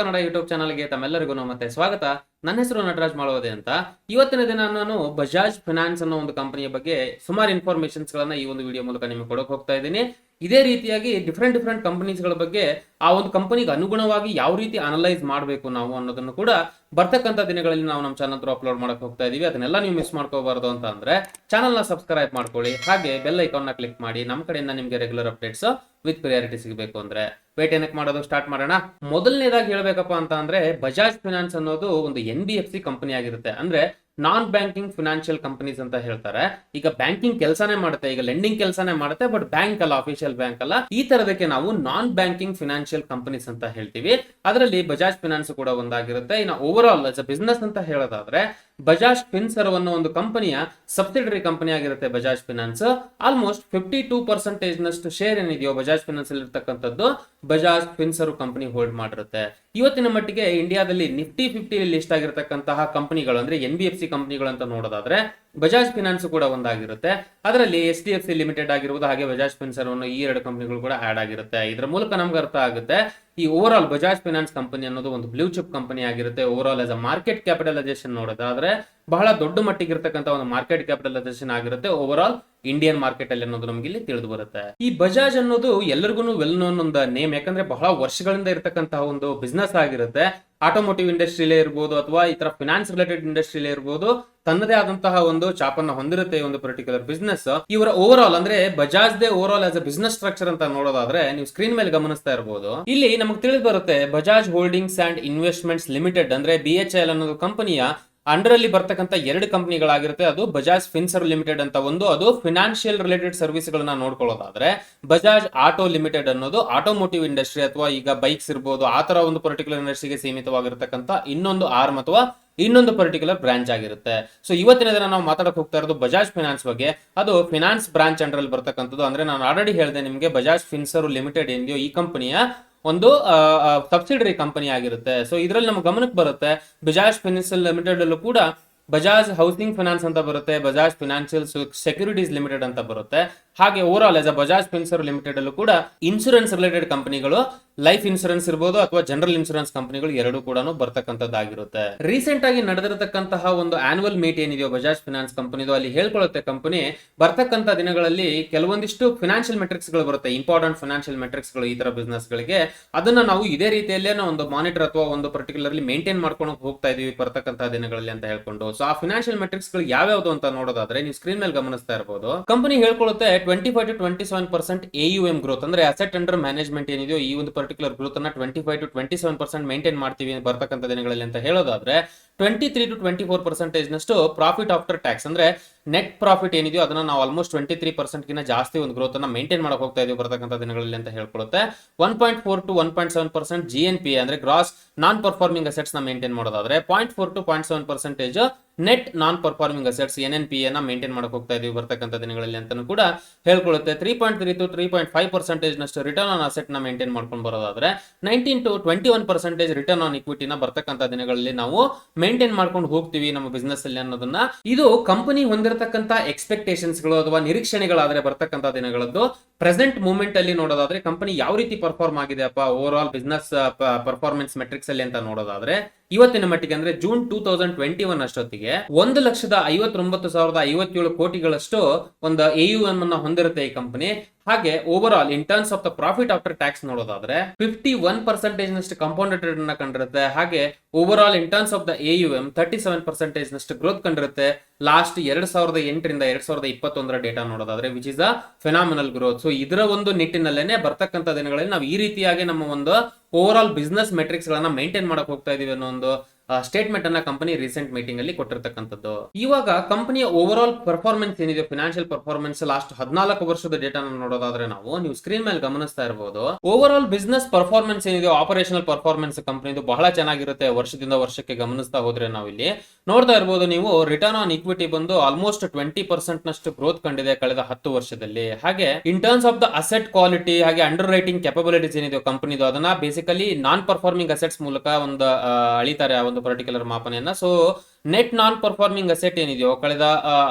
Kannada YouTube ಚಾನಲ್ಗೆ ತಮ್ಮೆಲ್ಲರಿಗೂ ಮತ್ತೆ ಸ್ವಾಗತ. ನನ್ನ ಹೆಸರು ನಟರಾಜ್ ಮಾಳವದೆ ಅಂತ. ಇವತ್ತಿನ ದಿನ ನಾನು ಬಜಾಜ್ ಫೈನಾನ್ಸ್ ಅನ್ನೋ ಒಂದು ಕಂಪನಿಯ ಬಗ್ಗೆ ಸುಮಾರು ಇನ್ಫಾರ್ಮೇಶನ್ಸ್ ಗಳನ್ನ ಈ ಒಂದು ವಿಡಿಯೋ ಮೂಲಕ ನಿಮಗೆ ಕೊಡೋಕೆ ಹೋಗ್ತಾ ಇದ್ದೀನಿ. ಇದೇ ರೀತಿಯಾಗಿ ಡಿಫ್ರೆಂಟ್ ಕಂಪನೀಸ್ಗಳ ಬಗ್ಗೆ ಆ ಒಂದು ಕಂಪನಿಗೆ ಅನುಗುಣವಾಗಿ ಯಾವ ರೀತಿ ಅನಲೈಸ್ ಮಾಡಬೇಕು ನಾವು ಅನ್ನೋದನ್ನು ಕೂಡ ಬರ್ತಕ್ಕಂಥ ದಿನಗಳಲ್ಲಿ ನಾವು ನಮ್ಮ ಚಾನಲ್ ಅಪ್ಲೋಡ್ ಮಾಡಕ್ಕೆ ಹೋಗ್ತಾ ಇದೀವಿ. ಅದನ್ನೆಲ್ಲ ನೀವು ಮಿಸ್ ಮಾಡ್ಕೋಬಾರ್ದು ಅಂತ ಅಂದ್ರೆ ಚಾನಲ್ನ ಸಬ್ಸ್ಕ್ರೈಬ್ ಮಾಡ್ಕೊಳ್ಳಿ, ಹಾಗೆ ಬೆಲ್ ಐಕಾನ್ನ ಕ್ಲಿಕ್ ಮಾಡಿ. ನಮ್ಮ ಕಡೆಯಿಂದ ನಿಮಗೆ ರೆಗ್ಯುಲರ್ ಅಪ್ಡೇಟ್ಸ್ ವಿತ್ ಪ್ರಿಯಾರಿಟಿ ಸಿಗಬೇಕು ಅಂದ್ರೆ ವೇಟ್ ಏನಕ್ಕೆ ಮಾಡೋದು ಸ್ಟಾರ್ಟ್ ಮಾಡೋಣ. ಮೊದಲನೇದಾಗಿ ಹೇಳ್ಬೇಕಪ್ಪ ಅಂತ ಅಂದ್ರೆ ಬಜಾಜ್ ಫೈನಾನ್ಸ್ ಅನ್ನೋದು ಒಂದು NBFC ಕಂಪನಿ ಆಗಿರುತ್ತೆ. ಅಂದ್ರೆ ನಾನ್ ಬ್ಯಾಂಕಿಂಗ್ ಫಿನಾನ್ಷಿಯಲ್ ಕಂಪನೀಸ್ ಅಂತ ಹೇಳ್ತಾರೆ. ಈಗ ಬ್ಯಾಂಕಿಂಗ್ ಕೆಲಸನೇ ಮಾಡುತ್ತೆ, ಈಗ ಲೆಂಡಿಂಗ್ ಕೆಲಸನೇ ಮಾಡುತ್ತೆ, ಬಟ್ ಬ್ಯಾಂಕ್ ಅಲ್ಲ, ಅಫಿಷಿಯಲ್ ಬ್ಯಾಂಕ್ ಅಲ್ಲ. ಈ ತರದಕ್ಕೆ ನಾವು ನಾನ್ ಬ್ಯಾಂಕಿಂಗ್ ಫಿನಾನ್ಷಿಯಲ್ ಕಂಪನೀಸ್ ಅಂತ ಹೇಳ್ತೀವಿ. ಅದರಲ್ಲಿ ಬಜಾಜ್ ಫೈನಾನ್ಸ್ ಕೂಡ ಒಂದಾಗಿರುತ್ತೆ. ಇನ್ನು over all as a business ಅಂತ ಹೇಳೋದಾದ್ರೆ ಬಜಾಜ್ ಫಿನ್ಸರ್ವ್ ಅನ್ನೋ ಒಂದು ಕಂಪನಿಯ ಸಬ್ಸಿಡರಿ ಕಂಪನಿ ಆಗಿರುತ್ತೆ ಬಜಾಜ್ ಫೈನಾನ್ಸ್. ಆಲ್ಮೋಸ್ಟ್ 52% ನಷ್ಟು ಶೇರ್ ಏನಿದೆಯೋ ಬಜಾಜ್ ಫೈನಾನ್ಸ್ ಅಲ್ಲಿ ಇರ್ತಕ್ಕಂಥದ್ದು ಬಜಾಜ್ ಫಿನ್ಸರ್ವ್ ಕಂಪನಿ ಹೋಲ್ಡ್ ಮಾಡಿರುತ್ತೆ. ಇವತ್ತಿನ ಮಟ್ಟಿಗೆ ಇಂಡಿಯಾದಲ್ಲಿ ನಿಫ್ಟಿ 50 ಲಿಸ್ಟ್ ಆಗಿರತಕ್ಕಂತಹ ಕಂಪನಿಗಳು ಅಂದ್ರೆ NBFC ಕಂಪನಿಗಳು ಅಂತ ನೋಡೋದಾದ್ರೆ ಬಜಾಜ್ ಫೈನಾನ್ಸ್ ಕೂಡ ಒಂದಾಗಿರುತ್ತೆ. ಅದರಲ್ಲಿ HDFC ಲಿಮಿಟೆಡ್ ಆಗಿರುವುದು ಹಾಗೆ ಬಜಾಜ್ ಫಿನ್ಸರ್ವ್ ಅನ್ನೋ ಈ ಎರಡು ಕಂಪನಿಗಳು ಕೂಡ ಆಡ್ ಆಗಿರುತ್ತೆ. ಇದರ ಮೂಲಕ ನಮ್ಗೆ ಅರ್ಥ ಆಗುತ್ತೆ ಈ over all Bajaj finance company ಅನ್ನೋದು ಒಂದು ಬ್ಲೂ ಚಿಪ್ ಕಂಪನಿ ಆಗಿರುತ್ತೆ. ಓವರ್ ಆಲ್ ಆಸ್ ಅ ಮಾರ್ಕೆಟ್ ಕ್ಯಾಪಿಟಲೈಸೇಷನ್ ನೋಡೋದಾದ್ರೆ ಬಹಳ ದೊಡ್ಡ ಮಟ್ಟಿಗೆ ಇರತಕ್ಕಂತ ಒಂದು ಮಾರ್ಕೆಟ್ ಕ್ಯಾಪಿಟಲೈಸೇಷನ್ ಆಗಿರುತ್ತೆ ಓವರ್ ಆಲ್ ಇಂಡಿಯನ್ ಮಾರ್ಕೆಟ್ ಅಲ್ಲಿ ಅನ್ನೋದು ನಮ್ಗೆ ಇಲ್ಲಿ ತಿಳಿದು ಬರುತ್ತೆ. ಈ ಬಜಾಜ್ ಅನ್ನೋದು ಎಲ್ಲರಿಗೂ ವೆಲ್ ನೋನ್ ಒಂದು ನೇಮ್, ಯಾಕಂದ್ರೆ ಬಹಳ ವರ್ಷಗಳಿಂದ ಇರತಕ್ಕಂತಹ ಒಂದು ಬಿಸ್ನೆಸ್ ಆಗಿರುತ್ತೆ. ಆಟೋಮೋಟಿವ್ ಇಂಡಸ್ಟ್ರಿಲೇ ಇರ್ಬೋದು ಅಥವಾ ಈ ತರ ಫಿನಾನ್ಸ್ ರಿಲೇಟೆಡ್ ಇಂಡಸ್ಟ್ರಿಲೇ ಇರ್ಬೋದು, ತನ್ನದೇ ಆದಂತಹ ಒಂದು ಚಾಪನ್ನ ಹೊಂದಿರುತ್ತೆ ಒಂದು ಪರ್ಟಿಕ್ಯುಲರ್ ಬಿಸ್ನೆಸ್. ಇವರ ಓವರ್ ಆಲ್ ಅಂದ್ರೆ Bajaj they over all as a business structure ಅಂತ ನೋಡೋದಾದ್ರೆ ನೀವು ಸ್ಕ್ರೀನ್ ಮೇಲೆ ಗಮನಿಸ್ತಾ ಇರಬಹುದು. ಇಲ್ಲಿ ನಮಗೆ ತಿಳಿದು ಬರುತ್ತೆ Bajaj holdings and investments limited ಅಂದ್ರೆ BHIL ಅನ್ನೋದು ಕಂಪನಿಯ ಅಂಡರ್ ಅಲ್ಲಿ ಬರ್ತಕ್ಕಂಥ ಎರಡು ಕಂಪನಿಗಳಾಗಿರುತ್ತೆ. ಅದು ಬಜಾಜ್ ಫಿನ್ಸರ್ವ್ ಲಿಮಿಟೆಡ್ ಅಂತ ಒಂದು, ಅದು ಫಿನಾನ್ಷಿಯಲ್ ರಿಲೇಟೆಡ್ ಸರ್ವಿಸ್ ಗಳನ್ನ ನೋಡ್ಕೊಳ್ಳೋದಾದ್ರೆ ಬಜಾಜ್ ಆಟೋ ಲಿಮಿಟೆಡ್ ಅನ್ನೋದು ಆಟೋಮೋಟಿವ್ ಇಂಡಸ್ಟ್ರಿ ಅಥವಾ ಈಗ ಬೈಕ್ಸ್ ಇರ್ಬೋದು ಆ ತರ ಒಂದು ಪರ್ಟಿಕ್ಯುಲರ್ ಇಂಡಸ್ಟ್ರಿಗೆ ಸೀಮಿತವಾಗಿರ್ತಕ್ಕಂಥ ಇನ್ನೊಂದು ಆರ್ಮ್ ಅಥವಾ ಇನ್ನೊಂದು ಪರ್ಟಿಕ್ಯುಲರ್ ಬ್ರಾಂಚ್ ಆಗಿರುತ್ತೆ. ಸೊ ಇವತ್ತಿನ ದಿನ ನಾವು ಮಾತಾಡಕ್ ಹೋಗ್ತಾ ಇರೋದು ಬಜಾಜ್ ಫೈನಾನ್ಸ್ ಬಗ್ಗೆ. ಅದು ಫಿನಾನ್ಸ್ ಬ್ರಾಂಚ್ ಅಂಡರ್ ಅಲ್ಲಿ ಬರ್ತಕ್ಕಂಥದ್ದು. ಅಂದ್ರೆ ನಾನು ಆಲ್ರೆಡಿ ಹೇಳಿದೆ ನಿಮಗೆ ಬಜಾಜ್ ಫಿನ್ಸರ್ವ್ ಲಿಮಿಟೆಡ್ ಏನಿದೆಯೋ ಈ ಕಂಪನಿಯ ಒಂದು ಸಬ್ಸಿಡರಿ ಕಂಪನಿ ಆಗಿರುತ್ತೆ. ಸೊ ಇದರಲ್ಲಿ ನಮ್ಗೆ ಗಮನಕ್ಕೆ ಬರುತ್ತೆ ಬಜಾಜ್ ಫೈನಾನ್ಸಿಯಲ್ ಲಿಮಿಟೆಡ್ ಅಲ್ಲೂ ಕೂಡ ಬಜಾಜ್ ಹೌಸಿಂಗ್ ಫೈನಾನ್ಸ್ ಅಂತ ಬರುತ್ತೆ, ಬಜಾಜ್ ಫೈನಾನ್ಷಿಯಲ್ ಸೆಕ್ಯೂರಿಟೀಸ್ ಲಿಮಿಟೆಡ್ ಅಂತ ಬರುತ್ತೆ. ಹಾಗೆ ಓವರ್ ಆಲ್ ಆಸ್ ಅ ಬಜಾಜ್ ಫಿನ್ಸರ್ವ್ ಲಿಮಿಟೆಡ್ ಅಲ್ಲೂ ಕೂಡ ಇನ್ಶೂರೆನ್ಸ್ ರಿಲೇಟೆಡ್ ಕಂಪನಿಗಳು, ಲೈಫ್ ಇನ್ಶೂರೆನ್ಸ್ ಇರ್ಬೋದು ಅಥವಾ ಜನರಲ್ ಇನ್ಶೂರೆನ್ಸ್ ಕಂಪನಿಗಳು ಎರಡೂ ಕೂಡ ಬರ್ತಕ್ಕಂಥದ್ದಾಗಿರುತ್ತೆ. ರೀಸೆಂಟ್ ಆಗಿ ನಡೆದಿರತಕ್ಕಂತಹ ಒಂದು ಆನ್ಯುವಲ್ ಮೀಟ್ ಏನಿದೆಯೋ ಬಜಾಜ್ ಫೈನಾನ್ಸ್ ಕಂಪನಿದು, ಅಲ್ಲಿ ಹೇಳ್ಕೊಳ್ಳುತ್ತೆ ಕಂಪನಿ ಬರ್ತಕ್ಕಂಥ ದಿನಗಳಲ್ಲಿ ಕೆಲವೊಂದಿಷ್ಟು ಫಿನಾನ್ಷಿಯಲ್ ಮೆಟ್ರಿಕ್ಸ್ ಗಳು ಬರುತ್ತೆ, ಇಂಪಾರ್ಟೆಂಟ್ ಫಿನಾನ್ಷಿಯಲ್ ಮೆಟ್ರಿಕ್ಸ್ ಗಳು ಈ ತರ ಬಿಸ್ನೆಸ್ ಗಳಿಗೆ. ಅದನ್ನ ನಾವು ಇದೇ ರೀತಿಯಲ್ಲೇ ಒಂದು ಮಾನಿಟರ್ ಅಥವಾ ಒಂದು ಪರ್ಟಿಕ್ಯುಲರ್ಲಿ ಮೇಂಟೈನ್ ಮಾಡ್ಕೊಂಡು ಹೋಗ್ತಾ ಇದೀವಿ ಬರ್ತಕ್ಕಂಥ ದಿನಗಳಲ್ಲಿ ಅಂತ ಹೇಳ್ಕೊಂಡು. ಸೊ ಆ ಫಿನಾನ್ಷಿಯಲ್ ಮೆಟ್ರಿಕ್ಸ್ ಗಳು ಯಾವ್ಯಾವ್ದು ಅಂತ ನೋಡೋದಾದ್ರೆ ನೀವು ಸ್ಕ್ರೀನ್ ಮೇಲೆ ಗಮನಿಸ್ತಾ ಇರಬಹುದು. ಕಂಪನಿ ಹೇಳ್ಕೊಳ್ಳುತ್ತೆ 25 to 27% AUM ಗ್ರೋತ್ ಅಂದ್ರೆ ಅಸೆಟ್ ಅಂಡರ್ ಮ್ಯಾನೇಜ್ಮೆಂಟ್ ಏನಿದೆಯೋ ಈ ಒಂದು ಪರ್ಟಿಕ್ಯುಲರ್ ಗ್ರೋತ್ ಅನ್ನ 25 to 27% ಮೇಂಟೈನ್ ಮಾಡ್ತೀವಿ ಬರ್ತಕ್ಕಂಥ ದಿನಗಳಲ್ಲಿ ಅಂತ ಹೇಳೋದಾದ್ರೆ 23 to 24% ನಷ್ಟು ಪ್ರಾಫಿಟ್ ಆಫ್ಟರ್ ಟ್ಯಾಕ್ಸ್ ಅಂದ್ರೆ ನೆಟ್ ಪ್ರಾಫಿಟ್ ಏನಿದೆಯೋ ಅದನ್ನ ನಾವು ಆಲ್ಮೋಸ್ಟ್ 23% ಗಿನ್ನ ಜಾಸ್ತಿ ಒಂದು ಗ್ರೋತ್ ಅನ್ನ ಮೇಂಟೈನ್ ಮಾಡಕ್ ಹೋಗ್ತಾ ಇದೀವಿ ಬರ್ತಕ್ಕಂಥ ದಿನಗಳಲ್ಲಿ ಅಂತ ಹೇಳ್ಕೊಳ್ಳುತ್ತೆ. 1.4 to 1.7% GNPA ಅಂದ್ರೆ ಗ್ರಾಸ್ ನಾನ್ ಪರ್ಫಾರ್ಮಿಂಗ್ ಅಸೆಟ್ಸ್ ನ ಮೇಂಟೈನ್ ಮಾಡೋದಾದ್ರೆ 0.4 to 0.7% net non performing assets NNPA ನ ಮೇಂಟೈನ್ ಮಾಡಕ್ ಹೋಗ್ತಾ ಇದೀವಿ ಬರ್ತಕ್ಕಂಥ ದಿನಗಳಲ್ಲಿ ಅಂತಾನು ಕೂಡ ಹೇಳ್ಕೊಳ್ಳುತ್ತೆ. 3.3 to 3.5% ನಷ್ಟು ರಿಟರ್ನ್ ಆನ್ ಅಸೆಟ್ ನ ಮೇಂಟೈನ್ ಮಾಡ್ಕೊಂಡು ಬರೋದಾದ್ರೆ 19 to 21% ರಿಟರ್ನ್ ಆನ್ ಇಕ್ವಿಟಿ ನ ಬರ್ತಕ್ಕಂಥ ದಿನಗಳಲ್ಲಿ ನಾವು ಮೇಂಟೈನ್ ಮಾಡ್ಕೊಂಡು ಹೋಗ್ತೀವಿ ನಮ್ಮ ಬಿಸ್ನೆಸ್ ಅಲ್ಲಿ ಅನ್ನೋದನ್ನ. ಇದು ಕಂಪನಿ ಹೊಂದಿರತಕ್ಕಂತ ಎಕ್ಸ್ಪೆಕ್ಟೇಷನ್ಸ್ ಗಳು ಅಥವಾ ನಿರೀಕ್ಷಣೆಗಳಾದ್ರೆ ಬರ್ತಕ್ಕಂಥ ದಿನಗಳದ್ದು. ಪ್ರೆಸೆಂಟ್ ಮೂವ್ಮೆಂಟ್ ಅಲ್ಲಿ ನೋಡೋದಾದ್ರೆ ಕಂಪನಿ ಯಾವ ರೀತಿ ಪರ್ಫಾರ್ಮ್ ಆಗಿದೆ ಅಪ್ಪ overall business performance metrics ಅಲ್ಲಿ ಅಂತ ನೋಡೋದಾದ್ರೆ ಇವತ್ತಿನ ಮಟ್ಟಿಗೆ ಅಂದ್ರೆ ಜೂನ್ 2021 ಅಷ್ಟೊತ್ತಿಗೆ 1,59,057 ಕೋಟಿಗಳಷ್ಟು ಒಂದು AUM ಅನ್ನ ಹೊಂದಿರುತ್ತೆ ಈ ಕಂಪನಿ. ಹಾಗೆ over all in terms of the profit after tax ನೋಡೋದಾದ್ರೆ 51% ನಷ್ಟು ಕಾಂಪೌಂಡೆಡ್ ರಿಟರ್ನ್ ಕಂಡಿರುತ್ತೆ. ಹಾಗೆ over all in terms of the AUM 37% ನಷ್ಟು ಗ್ರೋತ್ ಕಂಡಿರುತ್ತೆ ಲಾಸ್ಟ್ 2008 ರಿಂದ 2021 ಡೇಟಾ ನೋಡೋದಾದ್ರೆ, which is a phenomenal growth. So ಇದರ ಒಂದು ನಿಟ್ಟಿನಲ್ಲೇನೆ ಬರ್ತಕ್ಕಂಥ ದಿನಗಳಲ್ಲಿ ನಾವು ಈ ರೀತಿಯಾಗಿ ನಮ್ಮ ಒಂದು ಓವರ್ ಆಲ್ ಬಿಸ್ನೆಸ್ ಮೆಟ್ರಿಕ್ಸ್ ಗಳನ್ನ ಮೇಂಟೈನ್ ಮಾಡಕ್ ಹೋಗ್ತಾ ಇದೀವಿ ಅನ್ನೋ ಒಂದು ಸ್ಟೇಟ್ಮೆಂಟ್ ಅನ್ನ ಕಂಪನಿ ರೀಸೆಂಟ್ ಮೀಟಿಂಗ್ ಅಲ್ಲಿ ಕೊಟ್ಟಿರ್ತಕ್ಕಂಥದ್ದು. ಇವಾಗ ಕಂಪನಿಯ ಓವರ್ ಆಲ್ ಪರ್ಫಾರ್ಮೆನ್ಸ್ ಏನಿದೆ ಫಿನಾನ್ಷಿಯಲ್ ಪರ್ಫಾರ್ಮೆನ್ಸ್ ಲಾಸ್ಟ್ 14 ವರ್ಷದ ಡೇಟಾ ನೋಡೋದಾದ್ರೆ ನೀವು ಸ್ಕ್ರೀನ್ ಮೇಲೆ ಗಮನಿಸ್ತಾ ಇರಬಹುದು. ಓವರ್ ಆಲ್ ಬಿಸ್ನೆಸ್ ಪರ್ಫಾರ್ಮೆನ್ಸ್ ಏನಿದೆ ಆಪರೇಷನಲ್ ಪರ್ಫಾರ್ಮೆನ್ಸ್ ಕಂಪನಿದು ಬಹಳ ಚೆನ್ನಾಗಿರುತ್ತೆ. ವರ್ಷದಿಂದ ವರ್ಷಕ್ಕೆ ಗಮನಿಸ್ತಾ ಹೋದ್ರೆ ನಾವು ಇಲ್ಲಿ ನೋಡ್ತಾ ಇರಬಹುದು ನೀವು ರಿಟರ್ನ್ ಆನ್ ಇಕ್ವಿಟಿ ಬಂದು ಆಲ್ಮೋಸ್ಟ್ 20% ನಷ್ಟು ಗ್ರೋತ್ ಕಂಡಿದೆ ಕಳೆದ 10 ವರ್ಷದಲ್ಲಿ. ಹಾಗೆ in terms of the asset quality ಹಾಗೆ ಅಂಡರ್ ರೈಟಿಂಗ್ ಕೆಪಬಿಲಿಟೀಸ್ ಏನಿದೆ ಕಂಪನಿದು ಅದನ್ನ ಬೇಸಿಕಲಿ ನಾನ್ ಪರ್ಫಾರ್ಮಿಂಗ್ ಅಸೆಟ್ಸ್ ಮೂಲಕ ಒಂದು ಅಳಿತಾರೆ ಒಂದು ಪರ್ಟಿಕ್ಯುಲರ್ ಮಾಪನೆಯನ್ನ. So net non performing asset ಏನಿದೆಯೋ ಕಳೆದ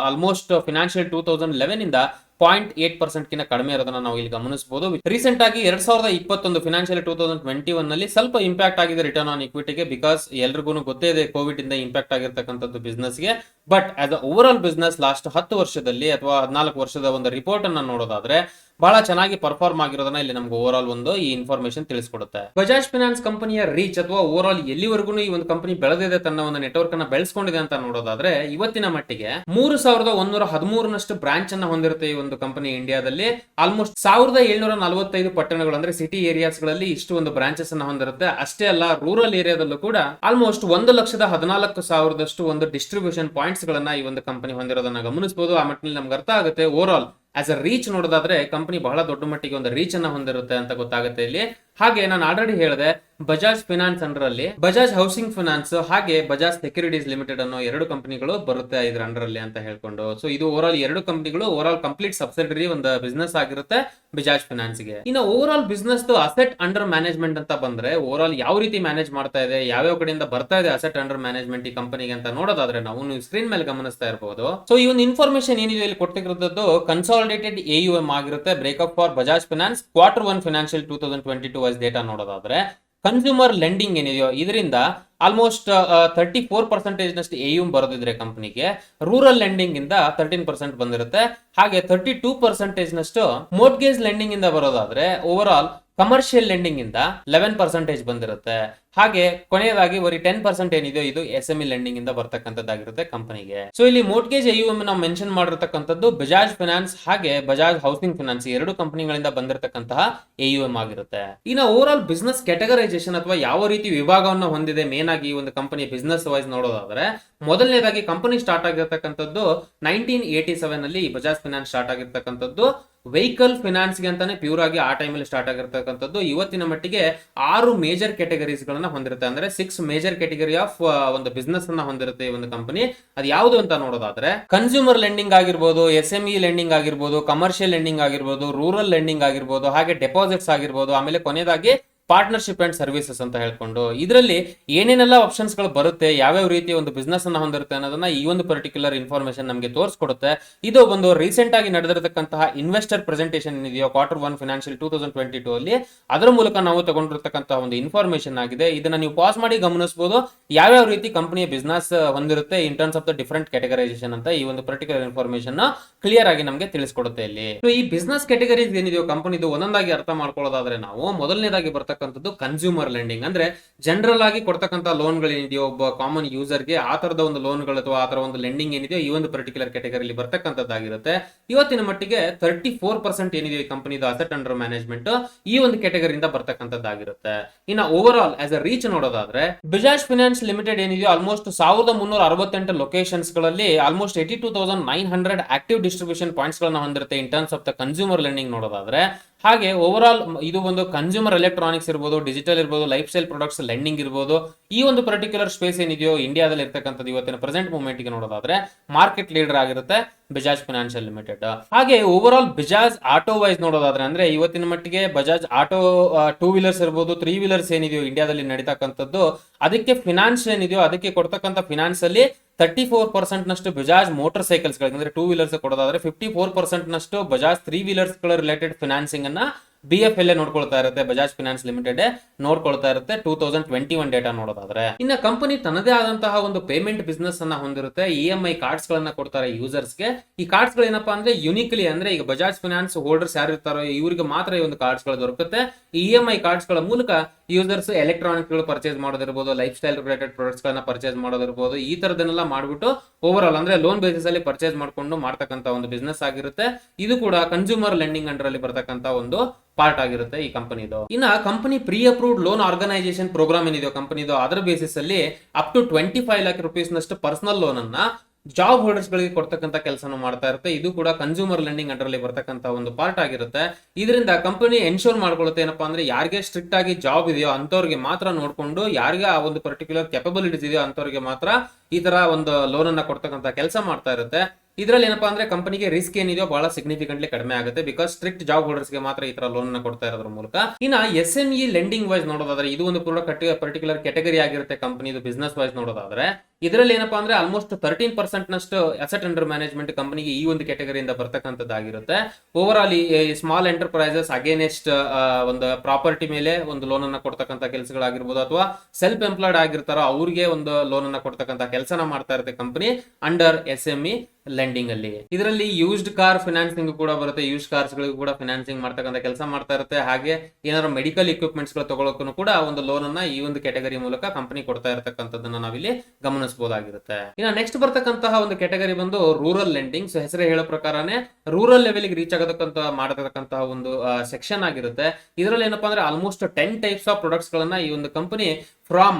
ಆಲ್ಮೋಸ್ಟ್ ಫಿನಾನ್ಷಿಯಲ್ 2011 ಇಂದ 0.8% ಕಿಂತ ಕಡಿಮೆ ಇರೋದನ್ನ ನಾವು ಇಲ್ಲಿ ಗಮನಿಸಬಹುದು. ರೀಸೆಂಟ್ ಆಗಿ 2021 ಫಿನಾನ್ಷಿಯಲ್ 2021 ನಲ್ಲಿ ಸ್ವಲ್ಪ ಇಂಪ್ಯಾಕ್ಟ್ ಆಗಿದೆ ರಿಟರ್ನ್ ಆನ್ ಇಕ್ವಿಟಿಗೆ, ಬಿಕಾಸ್ ಎಲ್ರಿಗೂ ಗೊತ್ತೇ ಇದೆ ಕೋವಿಡ್ ಇಂದ ಇಂಪ್ಯಾಕ್ಟ್ ಆಗಿರ್ತಕ್ಕಂಥದ್ದು ಬಿಸ್ನೆಸ್ ಗೆ. But as a over all business last 10 ವರ್ಷದಲ್ಲಿ ಅಥವಾ 14 ವರ್ಷದ ಒಂದು ರಿಪೋರ್ಟ್ ಅನ್ನ ನೋಡೋದಾದ್ರೆ ಬಹಳ ಚೆನ್ನಾಗಿ ಪರ್ಫಾರ್ಮ್ ಆಗಿರೋದನ್ನ ಇಲ್ಲಿ ನಮ್ಗೆ ಓವರ್ ಆಲ್ ಒಂದು ಈ ಇನ್ಫಾರ್ಮೇಶನ್ ತಿಳಿಸ್ಕೊಡುತ್ತೆ. ಬಜಾಜ್ ಫಿನಾನ್ಸ್ ಕಂಪನಿಯ ರೀಚ್ ಅಥವಾ ಓವರ್ ಆಲ್ ಎಲ್ಲಿವರೆಗೂ ಈ ಒಂದು ಕಂಪನಿ ಬೆಳೆದಿದೆ, ತನ್ನ ಒಂದು ನೆಟ್ವರ್ಕ್ ಅನ್ನ ಬೆಳೆಸ್ಕೊಂಡಿದೆ ಅಂತ ನೋಡೋದಾದ್ರೆ ಇವತ್ತಿನ ಮಟ್ಟಿಗೆ 3113 ಬ್ರಾಂಚ್ ಅನ್ನ ಹೊಂದಿರುತ್ತೆ ಈ ಒಂದು ಕಂಪನಿ ಇಂಡಿಯಾದಲ್ಲಿ. ಆಲ್ಮೋಸ್ಟ್ 1745 ಪಟ್ಟಣಗಳು ಅಂದ್ರೆ ಸಿಟಿ ಏರಿಯಾಸ್ ಗಳಲ್ಲಿ ಇಷ್ಟು ಒಂದು ಬ್ರಾಂಚಸ್ ಅನ್ನ ಹೊಂದಿರುತ್ತೆ. ಅಷ್ಟೇ ಅಲ್ಲ, ರೂರಲ್ ಏರಿಯಾದಲ್ಲೂ ಕೂಡ ಆಲ್ಮೋಸ್ಟ್ 1,14,000 ಒಂದು ಡಿಸ್ಟ್ರಿಬ್ಯೂಷನ್ ಪಾಯಿಂಟ್ಸ್ ಗಳನ್ನ ಈ ಒಂದು ಕಂಪನಿ ಹೊಂದಿರೋದನ್ನ ಗಮನಿಸಬಹುದು. ಆ ಮಟ್ಟಿನಲ್ಲಿ ನಮ್ಗೆ ಅರ್ಥ ಆಗುತ್ತೆ ಓವರ್ ಆಲ್ ಆಸ್ ಅ ರೀಚ್ ನೋಡೋದಾದ್ರೆ ಕಂಪನಿ ಬಹಳ ದೊಡ್ಡ ಮಟ್ಟಿಗೆ ಒಂದು ರೀಚ್ ಅನ್ನ ಹೊಂದಿರುತ್ತೆ ಅಂತ ಗೊತ್ತಾಗುತ್ತೆ ಇಲ್ಲಿ. ಹಾಗೆ ನಾನು ಆಲ್ರೆಡಿ ಹೇಳಿದೆ, ಬಜಾಜ್ ಫಿನಾನ್ಸ್ ಅಂಡರ್ ಅಲ್ಲಿ ಬಜಾಜ್ ಹೌಸಿಂಗ್ ಫಿನಾನ್ಸ್ ಹಾಗೆ ಬಜಾಜ್ ಸೆಕ್ಯೂರಿಟೀಸ್ ಲಿಮಿಟೆಡ್ ಅನ್ನೋ 2 ಕಂಪನಿಗಳು ಬರುತ್ತೆ ಇದ್ರ ಅಂಡರ್ ಅಲ್ಲಿ ಅಂತ ಹೇಳ್ಕೊಂಡು. ಸೊ ಇದು ಓವರ್ ಆಲ್ 2 ಕಂಪನಿಗಳು ಓವರ್ ಆಲ್ ಕಂಪ್ಲೀಟ್ ಸಬ್ಸಿಡರಿ ಒಂದು ಬಿಸ್ನೆಸ್ ಆಗಿರುತ್ತೆ ಬಜಾಜ್ ಫಿನಾನ್ಸ್ ಗೆ. ಇನ್ನು over all business asset under management ಅಂತ ಬಂದ್ರೆ ಓವರ್ ಆಲ್ ಯಾವ ರೀತಿ ಮ್ಯಾನೇಜ್ ಮಾಡ್ತಾ ಇದೆ, ಯಾವ್ಯಾವ ಕಡೆಯಿಂದ ಬರ್ತಾ ಇದೆ ಅಸೆಟ್ ಅಂಡರ್ ಮ್ಯಾನೇಜ್ಮೆಂಟ್ ಈ ಕಂಪನಿಗೆ ಅಂತ ನೋಡೋದಾದ್ರೆ ನೀವು ಸ್ಕ್ರೀನ್ ಮೇಲೆ ಗಮನಿಸ್ತಾ ಇರಬಹುದು. ಸೊ ಈ ಒಂದು ಇನ್ಫಾರ್ಮೇಶನ್ ಏನಿದೆ ಇಲ್ಲಿ ಕೊಟ್ಟಿರೋದು ಕನ್ಸಾಲಿಡೇಟೆಡ್ AUM ಆಗಿರುತ್ತೆ. Breakup for Bajaj finance Q1 financial 2022 wise data ನೋಡೋದಾದ್ರೆ ಕನ್ಸ್ಯೂಮರ್ ಲೆಂಡಿಂಗ್ ಏನಿದೆಯೋ ಇದರಿಂದ ಆಲ್ಮೋಸ್ಟ್ 34% ನಷ್ಟು AUM ಬರೋದಿದ್ರೆ ಕಂಪನಿಗೆ, ರೂರಲ್ ಲೆಂಡಿಂಗ್ ಇಂದ 13% ಬಂದಿರುತ್ತೆ. ಹಾಗೆ 32% ನಷ್ಟು ಮೋರ್ಟ್ಗೇಜ್ ಲೆಂಡಿಂಗ್ ಇಂದ ಬರೋದಾದ್ರೆ ಓವರ್ ಆಲ್ ಕಮರ್ಷಿಯಲ್ ಲೆಂಡಿಂಗ್ ಇಂದ 11% ಬಂದಿರುತ್ತೆ. ಹಾಗೆ ಕೊನೆಯದಾಗಿ ಬರೀ 10% ಏನಿದೆ ಇದು SME ಲೆಂಡಿಂಗ್ ಇಂದ ಬರ್ತಕ್ಕಂಥದ್ದಾಗಿರುತ್ತೆ ಕಂಪನಿಗೆ. ಸೊ ಇಲ್ಲಿ ಮೋರ್ಟ್ಗೇಜ್ AUM ನಾವು ಮೆನ್ಷನ್ ಮಾಡಿರ್ತಕ್ಕಂಥದ್ದು ಬಜಾಜ್ ಫಿನಾನ್ಸ್ ಹಾಗೆ ಬಜಾಜ್ ಹೌಸಿಂಗ್ ಫಿನಾನ್ಸ್ 2 ಕಂಪನಿಗಳಿಂದ ಬಂದಿರತಕ್ಕಂತಹ AUM ಆಗಿರುತ್ತೆ. ಇನ್ನು ಓವರ್ ಆಲ್ ಬಿಸ್ನೆಸ್ ಕ್ಯಾಟಗರೈಸೇಷನ್ ಅಥವಾ ಯಾವ ರೀತಿ ವಿಭಾಗವನ್ನು ಹೊಂದಿದೆ ಮೇನ್ ಆಗಿ ಈ ಒಂದು ಕಂಪನಿ ಬಿಸ್ನೆಸ್ ವೈಸ್ ನೋಡೋದಾದ್ರೆ, ಮೊದಲನೇದಾಗಿ ಕಂಪನಿ ಸ್ಟಾರ್ಟ್ ಆಗಿರ್ತಕ್ಕಂಥದ್ದು 1987 ನಲ್ಲಿ ಬಜಾಜ್ ಫಿನಾನ್ಸ್ ಸ್ಟಾರ್ಟ್ ಆಗಿರ್ತಕ್ಕಂಥದ್ದು. ವೆಹಿಕಲ್ ಫಿನಾನ್ಸ್ ಗೆ ಅಂತಾನೆ ಪ್ಯೂರ್ ಆಗಿ ಆ ಟೈಮ್ ಅಲ್ಲಿ ಸ್ಟಾರ್ಟ್ ಆಗಿರ್ತಕ್ಕಂಥದ್ದು. ಇವತ್ತಿನ ಮಟ್ಟಿಗೆ 6 ಮೇಜರ್ ಕ್ಯಾಟಗರೀಸ್ ಗಳನ್ನ ಹೊಂದಿರುತ್ತೆ, ಅಂದ್ರೆ 6 ಮೇಜರ್ ಕ್ಯಾಟಗರಿ ಆಫ್ ಒಂದು ಬಿಸ್ನೆಸ್ ಅನ್ನ ಹೊಂದಿರುತ್ತೆ ಈ ಒಂದು ಕಂಪನಿ. ಅದು ಯಾವುದು ಅಂತ ನೋಡೋದಾದ್ರೆ ಕನ್ಸ್ಯೂಮರ್ ಲೆಂಡಿಂಗ್ ಆಗಿರ್ಬೋದು, SME ಲೆಂಡಿಂಗ್ ಆಗಿರ್ಬೋದು, ಕಮರ್ಷಿಯಲ್ ಲೆಂಡಿಂಗ್ ಆಗಿರ್ಬೋದು, ರೂರಲ್ ಲೆಂಡಿಂಗ್ ಆಗಿರ್ಬೋದು, ಹಾಗೆ ಡೆಪಾಸಿಟ್ಸ್ ಆಗಿರ್ಬೋದು, ಆಮೇಲೆ ಕೊನೆಯದಾಗಿ ಪಾರ್ಟ್ನರ್ಶಿಪ್ ಅಂಡ್ ಸರ್ವಿಸಸ್ ಅಂತ ಹೇಳ್ಕೊಂಡು ಇದರಲ್ಲಿ ಏನೇನೆಲ್ಲ ಆಪ್ಷನ್ಸ್ ಗಳು ಬರುತ್ತೆ, ಯಾವ್ಯಾವ ರೀತಿಯ ಒಂದು ಬಿಸ್ನೆಸ್ ಅನ್ನ ಹೊಂದಿರುತ್ತೆ ಅನ್ನೋದನ್ನ ಈ ಒಂದು ಪರ್ಟಿಕ್ಯುಲರ್ ಇನ್ಫಾರ್ಮೇಶನ್ ನಮಗೆ ತೋರಿಸ್ಕೊಡುತ್ತೆ. ಇದು ಒಂದು ರೀಸೆಂಟ್ ಆಗಿ ನಡೆದಿರತಕ್ಕಂತಹ ಇನ್ವೆಸ್ಟರ್ ಪ್ರೆಸೆಂಟೇಷನ್ ಇದೆಯೋ Q1 ಫಿನಾನ್ಷಿಯಲ್ 2022 ಅಲ್ಲಿ, ಅದರ ಮೂಲಕ ನಾವು ತಗೊಂಡಿರ್ತಕ್ಕಂತಹ ಒಂದು ಇನ್ಫಾರ್ಮೇಶನ್ ಆಗಿದೆ. ಇದನ್ನ ನೀವು ಪಾಸ್ ಮಾಡಿ ಗಮನಿಸಬಹುದು ಯಾವ್ಯಾವ ರೀತಿ ಕಂಪನಿಯ ಬಿಸ್ನೆಸ್ ಹೊಂದಿರುತ್ತೆ in terms of the different categorisation ಅಂತ ಈ ಒಂದು ಪರ್ಟಿಕ್ಯುಲರ್ ಇನ್ಫಾರ್ಮೇಶನ್ ಕ್ಲಿಯರ್ ಆಗಿ ನಮಗೆ ತಿಳಿಸ್ಕೊಡುತ್ತೆ ಇಲ್ಲಿ. ಈ ಬಿಸ್ನೆಸ್ ಕ್ಯಾಟಗರೀಸ್ ಏನಿದೆಯೋ ಕಂಪನಿದು ಒಂದೊಂದಾಗಿ ಅರ್ಥ ಮಾಡ್ಕೊಳ್ಳೋದಾದ್ರೆ ನಾವು ಮೊದಲನೇದಾಗಿ ಕನ್ಸ್ಯೂಮರ್ ಲೆಂಡಿಂಗ್ ಅಂದ್ರೆ ಜನರಲ್ ಆಗಿ ಕೊಡ್ತಕ್ಕಂಥ ಲೋನ್ ಗಳೇನಿದೆಯೋ ಒಬ್ಬ ಕಾಮನ್ ಯೂಸರ್ ಗೆ ಆ ತರದ ಒಂದು ಲೋನ್ಗಳು ಅಥವಾ ಆ ತರ ಒಂದು ಲೆಂಡಿಂಗ್ ಏನಿದೆಯೋ ಈ ಒಂದು ಪರ್ಟಿಕ್ಯುಲರ್ ಕ್ಯಾಟಗರಿಯಲ್ಲಿ ಬರ್ತಕ್ಕಂಥದ್ದಾಗಿರುತ್ತೆ. ಇವತ್ತಿನ ಮಟ್ಟಿಗೆ 34% ಏನಿದೆ ಈ ಕಂಪನಿದು ಅಸೆಟ್ ಅಂಡರ್ ಮ್ಯಾನೇಜ್ಮೆಂಟ್ ಈ ಒಂದು ಕ್ಯಾಟಗರಿಯಿಂದ ಬರ್ತಕ್ಕಂಥದ್ದಾಗಿರುತ್ತೆ. ಇನ್ನು ಓವರ್ ಆಲ್ ಆಸ್ ಅ ರೀಚ್ ನೋಡೋದಾದ್ರೆ ಬಜಾಜ್ ಫಿನಾನ್ಸ್ ಲಿಮಿಟೆಡ್ ಏನಿದೆಯೋ ಆಲ್ಮೋಸ್ಟ್ 1368 ಲೊಕೇಶನ್ಸ್ ಗಳಲ್ಲಿ ಆಲ್ಮೋಸ್ಟ್ 82,900 ಆಕ್ಟಿವ್ ಡಿಸ್ಟ್ರಿಬ್ಯೂಷನ್ ಪಾಯಿಂಟ್ಸ್ ಗಳನ್ನ ಹೊಂದಿರುತ್ತೆ in terms of the consumer lending ನೋಡೋದಾದ್ರೆ. ಹಾಗೆ ಓವರ್ ಆಲ್ ಇದು ಒಂದು ಕನ್ಸ್ಯೂಮರ್ ಎಲೆಕ್ಟ್ರಾನಿಕ್ಸ್ ಇರ್ಬೋದು, ಡಿಜಿಟಲ್ ಇರ್ಬೋದು, ಲೈಫ್ ಸ್ಟೈಲ್ ಪ್ರಾಡಕ್ಟ್ಸ್ ಲೆಂಡಿಂಗ್ ಇರ್ಬೋದು, ಈ ಒಂದು ಪರ್ಟಿಕ್ಯುಲರ್ ಸ್ಪೇಸ್ ಏನಿದೆಯೋ ಇಂಡಿಯಾದಲ್ಲಿ ಇರ್ತಕ್ಕಂಥದ್ದು ಇವತ್ತಿನ ಪ್ರೆಸೆಂಟ್ ಮೂವ್ಮೆಂಟ್ ಗೆ ನೋಡೋದಾದ್ರೆ ಮಾರ್ಕೆಟ್ ಲೀಡರ್ ಆಗಿರುತ್ತೆ ಬಜಾಜ್ ಫಿನಾನ್ಷಿಯಲ್ ಲಿಮಿಟೆಡ್. ಹಾಗೆ overall Bajaj auto wise ನೋಡೋದಾದ್ರೆ ಅಂದ್ರೆ ಇವತ್ತಿನ ಮಟ್ಟಿಗೆ ಬಜಾಜ್ ಆಟೋ 2 ವೀಲರ್ಸ್ ಇರ್ಬೋದು, 3 ವೀಲರ್ಸ್ ಏನಿದೆಯೋ ಇಂಡಿಯಾದಲ್ಲಿ ನಡೀತಕ್ಕಂಥದ್ದು, ಅದಕ್ಕೆ ಫಿನಾನ್ಸ್ ಏನಿದೆಯೋ ಅದಕ್ಕೆ ಕೊಡ್ತಕ್ಕಂಥ ಫಿನಾನ್ಸ್ ಅಲ್ಲಿ 34% ನಷ್ಟು ಬಜಾಜ್ ಮೋಟರ್ ಸೈಕಲ್ಸ್ ಗಳಿಗೆ ಅಂದ್ರೆ 2 ವೀಲರ್ಸ್ ಕೊಡೋದಾದ್ರೆ 54% ನಷ್ಟು ಬಜಾಜ್ 3 ವೀಲರ್ಸ್ ಗಳ ರಿಲೇಟೆಡ್ ಫಿನಾನ್ಸಿಂಗ್ ಅನ್ನ BFLA ನೋಡ್ಕೊಳ್ತಾ ಇರುತ್ತೆ, ಬಜಾಜ್ ಫಿನಾನ್ಸ್ ಲಿಮಿಟೆಡ್ ನೋಡ್ಕೊಳ್ತಾ ಇರುತ್ತೆ 2021 ಡೇಟಾ ನೋಡೋದಾದ್ರೆ. ಇನ್ನ ಕಂಪನಿ ತನ್ನದೇ ಆದಂತಹ ಒಂದು ಪೇಮೆಂಟ್ ಬಿಸ್ನೆಸ್ ಅನ್ನ ಹೊಂದಿರುತ್ತೆ. EMI ಕಾರ್ಡ್ಸ್ ಗಳನ್ನ ಕೊಡ್ತಾರೆ ಯೂಸರ್ಸ್ ಗೆ. ಈ ಕಾರ್ಡ್ಸ್ ಗಳು ಏನಪ್ಪಾ ಅಂದ್ರೆ ಯುನಿಕ್ಲಿ ಅಂದ್ರೆ ಈಗ ಬಜಾಜ್ ಫಿನಾನ್ಸ್ ಹೋಲ್ಡರ್ಸ್ ಯಾರು ಇರ್ತಾರೋ ಇವರಿಗೆ ಮಾತ್ರ ಈ ಒಂದು ಕಾರ್ಡ್ಸ್ ಗಳು ದೊರಕುತ್ತೆ. ಈ EMI ಕಾರ್ಡ್ಸ್ ಗಳ ಮೂಲಕ ಯೂಸರ್ಸ್ ಎಲೆಕ್ಟ್ರಾನಿಕ್ಸ್ ಗಳು ಪರ್ಚೇಸ್ ಮಾಡೋದಿರ್ಬೋದು, ಲೈಫ್ ಸ್ಟೈಲ್ ರಿಲೇಟೆಡ್ ಪ್ರಾಡಕ್ಟ್ಸ್ ಗಳನ್ನ ಪರ್ಚೇಸ್ ಮಾಡೋದಿರ್ಬೋದು, ಈ ತರದನ್ನೆಲ್ಲ ಮಾಡ್ಬಿಟ್ಟು ಓವರ್ ಆಲ್ ಅಂದ್ರೆ ಲೋನ್ ಬೇಸಿಸ್ ಅಲ್ಲಿ ಪರ್ಚೇಸ್ ಮಾಡ್ಕೊಂಡು ಮಾಡ್ತಕ್ಕಂತ ಒಂದು ಬಿಸ್ನೆಸ್ ಆಗಿರುತ್ತೆ. ಇದು ಕೂಡ ಕನ್ಸ್ಯೂಮರ್ ಲೆಂಡಿಂಗ್ ಅಂಡರ್ ಅಲ್ಲಿ ಬರ್ತಕ್ಕಂತ ಒಂದು ಪಾರ್ಟ್ ಆಗಿರುತ್ತೆ ಈ ಕಂಪನಿದು. ಇನ್ನ company pre approved loan organisation programme ಏನಿದೆಯೋ ಕಂಪನಿದು ಅದರ ಬೇಸಿಸ್ ಅಲ್ಲಿ ಅಪ್ ಟು 25 lakh rupees ನಷ್ಟು ಪರ್ಸನಲ್ ಲೋನ್ ಅನ್ನ ಜಾಬ್ ಹೋಲ್ಡರ್ಸ್ ಗಳಿಗೆ ಕೊಡ್ತಕ್ಕಂಥ ಕೆಲಸನ ಮಾಡ್ತಾ ಇರುತ್ತೆ. ಇದು ಕೂಡ ಕನ್ಸ್ಯೂಮರ್ ಲೆಂಡಿಂಗ್ ಅಂಡರ್ ಅಲ್ಲಿ ಬರ್ತಕ್ಕಂಥ ಒಂದು ಪಾರ್ಟ್ ಆಗಿರುತ್ತೆ. ಇದರಿಂದ ಕಂಪನಿ ಎನ್ಶೋರ್ ಮಾಡ್ಕೊಳ್ಳುತ್ತೆ ಏನಪ್ಪಾ ಅಂದ್ರೆ ಯಾರಿಗೆ ಸ್ಟ್ರಿಕ್ಟ್ ಆಗಿ ಜಾಬ್ ಇದೆಯೋ ಅಂತವ್ರಿಗೆ ಮಾತ್ರ ನೋಡ್ಕೊಂಡು, ಯಾರಿಗೆ ಆ ಒಂದು ಪರ್ಟಿಕ್ಯುಲರ್ ಕೆಪಬಿಲಿಟೀಸ್ ಇದೆಯೋ ಅಂತವ್ರಿಗೆ ಮಾತ್ರ ಈ ತರ ಒಂದು ಲೋನ್ ಅನ್ನ ಕೊಡ್ತಕ್ಕಂಥ ಕೆಲಸ ಮಾಡ್ತಾ ಇರುತ್ತೆ. ಇದರಲ್ಲಿ ಏನಪ್ಪಾ ಅಂದ್ರೆ ಕಂಪನಿಗೆ ರಿಸ್ಕ್ ಏನಿದೆಯೋ ಬಹಳ ಸಿಗ್ನಿಫಿಕೆಂಟ್ಲಿ ಕಡಿಮೆ ಆಗುತ್ತೆ, ಬಿಕಾಸ್ ಸ್ಟ್ರಿಕ್ಟ್ ಜಾಬ್ ಹೋಲ್ಡರ್ಸ್ ಗೆ ಮಾತ್ರ ಈ ತರ ಲೋನ್ ಅನ್ನ ಕೊಡ್ತಾ ಇರೋದ್ರ ಮೂಲಕ. ಇನ್ನ SME ಲೆಂಡಿಂಗ್ ವೈಸ್ ನೋಡೋದಾದ್ರೆ ಇದು ಒಂದು ಪರ್ಟಿಕ್ಯುಲರ್ ಕ್ಯಾಟಗರಿ ಆಗಿರುತ್ತೆ ಕಂಪನಿದು ಬಿಸ್ನೆಸ್ ವೈಸ್ ನೋಡೋದಾದ್ರೆ. ಇದರಲ್ಲಿ ಏನಪ್ಪಾ ಅಂದ್ರೆ ಆಲ್ಮೋಸ್ಟ್ 13% ನಷ್ಟು ಅಸೆಟ್ ಅಂಡರ್ ಮ್ಯಾನೇಜ್ಮೆಂಟ್ ಕಂಪನಿಗೆ ಈ ಒಂದು ಕ್ಯಾಟಗರಿಯಿಂದ ಬರ್ತಕ್ಕಂಥದ್ದಾಗಿರುತ್ತೆ. ಓವರ್ ಆಲ್ ಈ ಸ್ಮಾಲ್ ಎಂಟರ್ಪ್ರೈಸಸ್ ಅಗೇನೆಸ್ಟ್ ಒಂದು ಪ್ರಾಪರ್ಟಿ ಮೇಲೆ ಒಂದು ಲೋನ್ ಅನ್ನ ಕೊಡ್ತಕ್ಕಂಥ ಕೆಲಸಗಳಾಗಿರ್ಬೋದು, ಅಥವಾ ಸೆಲ್ಫ್ ಎಂಪ್ಲಾಯ್ಡ್ ಆಗಿರ್ತಾರೋ ಅವ್ರಿಗೆ ಒಂದು ಲೋನ್ ಅನ್ನ ಕೊಡ್ತಕ್ಕಂಥ ಕೆಲಸನ ಮಾಡ್ತಾ ಇರುತ್ತೆ ಕಂಪನಿ ಅಂಡರ್ SME ಲೆಂಡಿಂಗ್ ಅಲ್ಲಿ. ಇದರಲ್ಲಿ ಯೂಸ್ಡ್ ಕಾರ್ ಫಿನಾನ್ಸಿಂಗ್ ಕೂಡ ಬರುತ್ತೆ, ಯೂಸ್ಡ್ ಕಾರ್ಸ್ ಗಳಿಗೂ ಕೂಡ ಫಿನಾನ್ಸಿಂಗ್ ಮಾಡ್ತಕ್ಕಂಥ ಕೆಲಸ ಮಾಡ್ತಾ ಇರುತ್ತೆ. ಹಾಗೆ ಏನಾದ್ರು ಮೆಡಿಕಲ್ ಇಕ್ವಿಪ್ಮೆಂಟ್ಸ್ ಗಳು ತಗೊಳಕ್ಕೂ ಕೂಡ ಒಂದು ಲೋನ್ ಅನ್ನ ಈ ಒಂದು ಕ್ಯಾಟಗರಿ ಮೂಲಕ ಕಂಪನಿ ಕೊಡ್ತಾ ಇರತಕ್ಕಂಥದ್ದನ್ನ ನಾವಿಲ್ಲಿ ಗಮನಿಸಬಹುದಾಗಿರುತ್ತೆ. ಇನ್ನು ನೆಕ್ಸ್ಟ್ ಬರ್ತಕ್ಕಂತಹ ಒಂದು ಕ್ಯಾಟಗರಿ ಬಂದು ರೂರಲ್ ಲೆಂಡಿಂಗ್. ಸೊ ಹೆಸರೇ ಹೇಳೋ ಪ್ರಕಾರನೇ ರೂರಲ್ ಲೆವೆಲ್ ರೀಚ್ ಆಗತಕ್ಕಂತ ಮಾಡತಕ್ಕಂತಹ ಒಂದು ಸೆಕ್ಷನ್ ಆಗಿರುತ್ತೆ. ಇದರಲ್ಲಿ ಏನಪ್ಪಾ ಅಂದ್ರೆ ಆಲ್ಮೋಸ್ಟ್ 10 ಟೈಪ್ಸ್ ಆಫ್ ಪ್ರಾಡಕ್ಟ್ಸ್ ಗಳನ್ನ ಈ ಒಂದು ಕಂಪನಿ ಫ್ರಾಮ್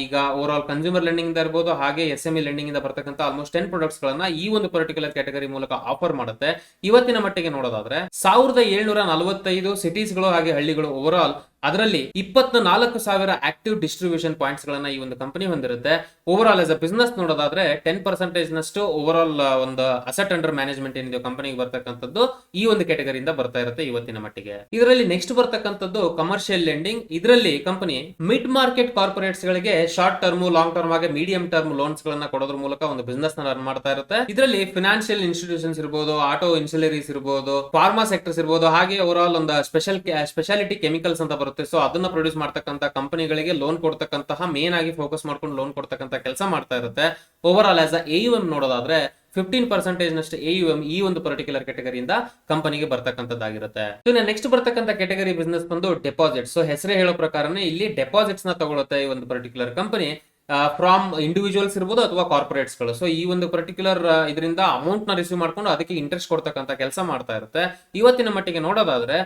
ಈಗ ಓವರ್ ಆಲ್ ಕನ್ಸ್ಯೂಮರ್ ಲೆಂಡಿಂಗ್ ಇಂದ ಇರಬಹುದು, ಹಾಗೆ SME ಲೆಂಡಿಂಗ್ ಇಂದ ಬರ್ತಕ್ಕಂಥ ಆಲ್ಮೋಸ್ಟ್ 10 ಪ್ರಾಡಕ್ಟ್ಸ್ ಗಳನ್ನ ಈ ಒಂದು ಪರ್ಟಿಕ್ಯುಲರ್ ಕ್ಯಾಟಗರಿ ಮೂಲಕ ಆಫರ್ ಮಾಡುತ್ತೆ. ಇವತ್ತಿನ ಮಟ್ಟಿಗೆ ನೋಡೋದಾದ್ರೆ 1745 ಸಿಟೀಸ್ ಗಳು ಹಾಗೆ ಹಳ್ಳಿಗಳು ಓವರ್ ಆಲ್, ಅದರಲ್ಲಿ 24,000 ಆಕ್ಟಿವ್ ಡಿಸ್ಟ್ರಿಬ್ಯೂಷನ್ ಪಾಯಿಂಟ್ಸ್ ಗಳನ್ನ ಈ ಒಂದು ಕಂಪನಿ ಹೊಂದಿರುತ್ತೆ. Overall as a business ನೋಡೋದಾದ್ರೆ 10% ನಷ್ಟು ಓವರ್ ಆಲ್ ಒಂದು ಅಸೆಟ್ ಅಂಡರ್ ಮ್ಯಾನೇಜ್ಮೆಂಟ್ ಏನಿದೆ ಕಂಪನಿಗೆ ಬರ್ತಕ್ಕಂಥದ್ದು ಈ ಒಂದು ಕ್ಯಾಟಗರಿಯಿಂದ ಬರ್ತಾ ಇರುತ್ತೆ ಇವತ್ತಿನ ಮಟ್ಟಿಗೆ. ಇದರಲ್ಲಿ ನೆಕ್ಸ್ಟ್ ಬರ್ತಕ್ಕಂಥದ್ದು ಕಮರ್ಷಿಯಲ್ ಲೆಂಡಿಂಗ್. ಇದರಲ್ಲಿ ಕಂಪನಿ ಮಿಡ್ ಮಾರ್ಕೆಟ್ ಕಾರ್ಪೊರೇಟ್ಸ್ ಗಳಿಗೆ ಶಾರ್ಟ್ ಟರ್ಮ್, ಲಾಂಗ್ ಟರ್ಮ್ ಹಾಗೆ ಮೀಡಿಯಂ ಟರ್ಮ್ ಲೋನ್ಸ್ ಗಳನ್ನ ಕೊಡೋದ್ರ ಮೂಲಕ ಒಂದು ಬಿಸ್ನೆಸ್ ನ ರನ್ ಮಾಡ್ತಾ ಇರುತ್ತೆ. ಇದರಲ್ಲಿ ಫಿನಾನ್ಷಿಯಲ್ ಇನ್ಸ್ಟಿಟ್ಯೂಷನ್ಸ್ ಇರಬಹುದು, ಆಟೋ ಇನ್ಸುಲರೀಸ್ ಇರಬಹುದು, ಫಾರ್ಮಾ ಸೆಕ್ಟರ್ಸ್ ಇರಬಹುದು, ಹಾಗೆ ಓವರ್ ಆಲ್ ಒಂದು ಸ್ಪೆಷಾಲಿಟಿ ಕೆಮಿಕಲ್ಸ್ ಅಂತ ಬರುತ್ತೆ. ಸೊ ಅದನ್ನ ಪ್ರೊಡ್ಯೂಸ್ ಮಾಡ್ತಕ್ಕಂಥ ಕಂಪನಿಗಳಿಗೆ ಲೋನ್ ಕೊಡ್ತಕ್ಕಂತಹ ಮೇನ್ ಆಗಿ ಫೋಕಸ್ ಮಾಡ್ಕೊಂಡು ಲೋನ್ ಕೊಡ್ತಕ್ಕಂಥ ಕೆಲಸ ಮಾಡ್ತಾ ಇರುತ್ತೆ. ಓವರ್ ಆಲ್ ಆಸ್ AUM ನೋಡೋದಾದ್ರೆ 15% ನಷ್ಟು AUM ಈ ಒಂದು ಪರ್ಟಿಕ್ಯುಲರ್ ಕ್ಯಾಟಗರಿಯಿಂದ ಕಂಪನಿಗೆ ಬರ್ತಕ್ಕಂಥದ್ದಾಗಿರುತ್ತೆ. ನೆಕ್ಸ್ಟ್ ಬರ್ತಕ್ಕಂಥ ಕ್ಯಾಟಗರಿ ಬಿಸ್ನೆಸ್ ಬಂದು ಡೆಪಾಸಿಟ್. ಸೊ ಹೆಸರೇ ಹೇಳೋ ಪ್ರಕಾರನೇ ಇಲ್ಲಿ ಡೆಪಾಸಿಟ್ಸ್ ನ ತಗೊಳುತ್ತೆ ಈ ಒಂದು ಪರ್ಟಿಕ್ಯುಲರ್ ಕಂಪನಿ ಫ್ರಾಮ್ ಇಂಡಿವಿಜುವಲ್ಸ್ ಇರ್ಬೋದು ಅಥವಾ ಕಾರ್ಪೊರೇಟ್ಸ್ ಗಳು. ಸೊ ಈ ಒಂದು ಪರ್ಟಿಕ್ಯುಲರ್ ಇದರಿಂದ ಅಮೌಂಟ್ ನ ರಿಸೀವ್ ಮಾಡ್ಕೊಂಡು ಅದಕ್ಕೆ ಇಂಟ್ರೆಸ್ಟ್ ಕೊಡ್ತಕ್ಕಂಥ ಕೆಲಸ ಮಾಡ್ತಾ ಇರುತ್ತೆ. ಇವತ್ತಿನ ಮಟ್ಟಿಗೆ ನೋಡೋದಾದ್ರೆ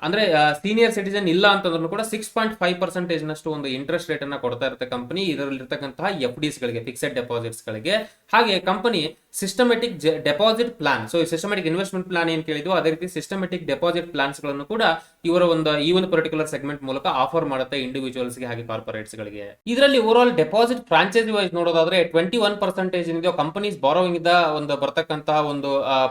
ಅಂದ್ರೆ ಸೀನಿಯರ್ ಸಿಟಿಸನ್ ಇಲ್ಲ ಅಂತಂದ್ರೂ ಕೂಡ 6.5% ನಷ್ಟು ಒಂದು ಇಂಟ್ರೆಸ್ಟ್ ರೇಟ್ ಅನ್ನ ಕೊಡ್ತಾ ಇರುತ್ತೆ ಕಂಪನಿ ಇದರಲ್ಲಿರ್ತಕ್ಕಂತಹ FDs ಗಳಿಗೆ, ಫಿಕ್ಸೆಡ್ ಡೆಪಾಸಿಟ್ಸ್ ಗಳಿಗೆ. ಹಾಗೆ company systematic deposit plan, so systematic investment plan ಏನ್ ಕೇಳಿದ್ವು ಅದೇ ರೀತಿ ಸಿಸ್ಟಮೆಟಿಕ್ ಡೆಪಾಸಿಟ್ ಪ್ಲಾನ್ಸ್ ಗಳನ್ನು ಕೂಡ ಇವರ ಈ ಒಂದು ಪರ್ಟಿಕ್ಯುಲರ್ ಸೆಗ್ಮೆಂಟ್ ಮೂಲಕ ಆಫರ್ ಮಾಡುತ್ತೆ ಇಂಡಿವಿಜುವಲ್ಸ್ ಗೆ ಹಾಗೆ ಕಾರ್ಪೊರೇಟ್ಸ್ ಗಳಿಗೆ. ಇದರಲ್ಲಿ overall deposit franchise wise ನೋಡೋದಾದ್ರೆ 21% ಏನಿದೆಯೋ ಕಂಪನೀಸ್ ಬಾರೋವಿಂಗ್ ಇಂದ ಒಂದು ಬರ್ತಕ್ಕಂತಹ ಒಂದು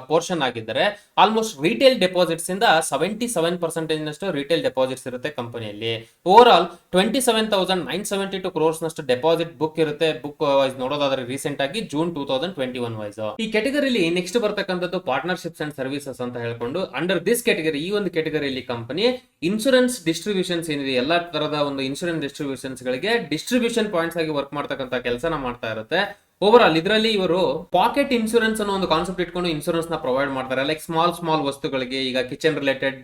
ಪೋರ್ಷನ್ ಆಗಿದ್ದರೆ, ಆಲ್ಮೋಸ್ಟ್ ರಿಟೇಲ್ ಡೆಪಾಸಿಟ್ಸ್ ಇಂದ 77% ನಷ್ಟು ರಿಟೇಲ್ ಡೆಪಾಸಿಟ್ಸ್ ಇರುತ್ತೆ ಕಂಪನಿಯಲ್ಲಿ. ಓವರ್ ಆಲ್ 27,972 crores ನಷ್ಟು ಡೆಪಾಸಿಟ್ ಬುಕ್ ಇರುತ್ತೆ. ಬುಕ್ ವೈಸ್ ನೋಡೋದಾದ್ರೆ ರೀಸೆಂಟ್ ಆಗಿ ಜೂನ್ 2021 ವೈಸ್. ಈ ಕ್ಯಾಟಗರಿಲಿ ನೆಕ್ಸ್ಟ್ ಬರ್ತಕ್ಕಂಥದ್ದು ಪಾರ್ಟ್ನರ್ಶಿಪ್ಸ್ ಅಂಡ್ ಸರ್ವಿಸಸ್ ಅಂತ ಹೇಳ್ಕೊಂಡು ಅಂಡರ್ ದಿಸ್ ಕ್ಯಾಟಗರಿ, ಈ ಒಂದು ಕ್ಯಾಟಗರಿಯಲ್ಲಿ ಕಂಪನಿ ಇನ್ಶೂರೆನ್ಸ್ ಡಿಸ್ಟ್ರಿಬ್ಯೂಷನ್ಸ್ ಏನಿದೆ ಎಲ್ಲಾ ತರದ ಒಂದು ಇನ್ಶೂರೆನ್ಸ್ ಡಿಸ್ಟ್ರಿಬ್ಯೂಷನ್ಸ್ ಗಳಿಗೆ ಡಿಸ್ಟ್ರಿಬ್ಯೂಷನ್ ಪಾಯಿಂಟ್ಸ್ ಆಗಿ ವರ್ಕ್ ಮಾಡ್ತಕ್ಕಂಥ ಕೆಲಸನ ಮಾಡ್ತಾ ಇರುತ್ತೆ. ಓವರ್ ಆಲ್ ಇದರಲ್ಲಿ ಇವರು ಪಾಕೆಟ್ ಇನ್ಶೂರೆನ್ಸ್ ಅನ್ನೋ ಒಂದು ಕಾನ್ಸೆಪ್ಟ್ ಇಟ್ಕೊಂಡು ಇನ್ಶೂರೆನ್ಸ್ ನ ಪ್ರೊವೈಡ್ ಮಾಡ್ತಾರೆ. ಲೈಕ್ ಸ್ಮಾಲ್ ವಸ್ತುಗಳಿಗೆ, ಈಗ ಕಿಚನ್ ರಿಲೇಟೆಡ್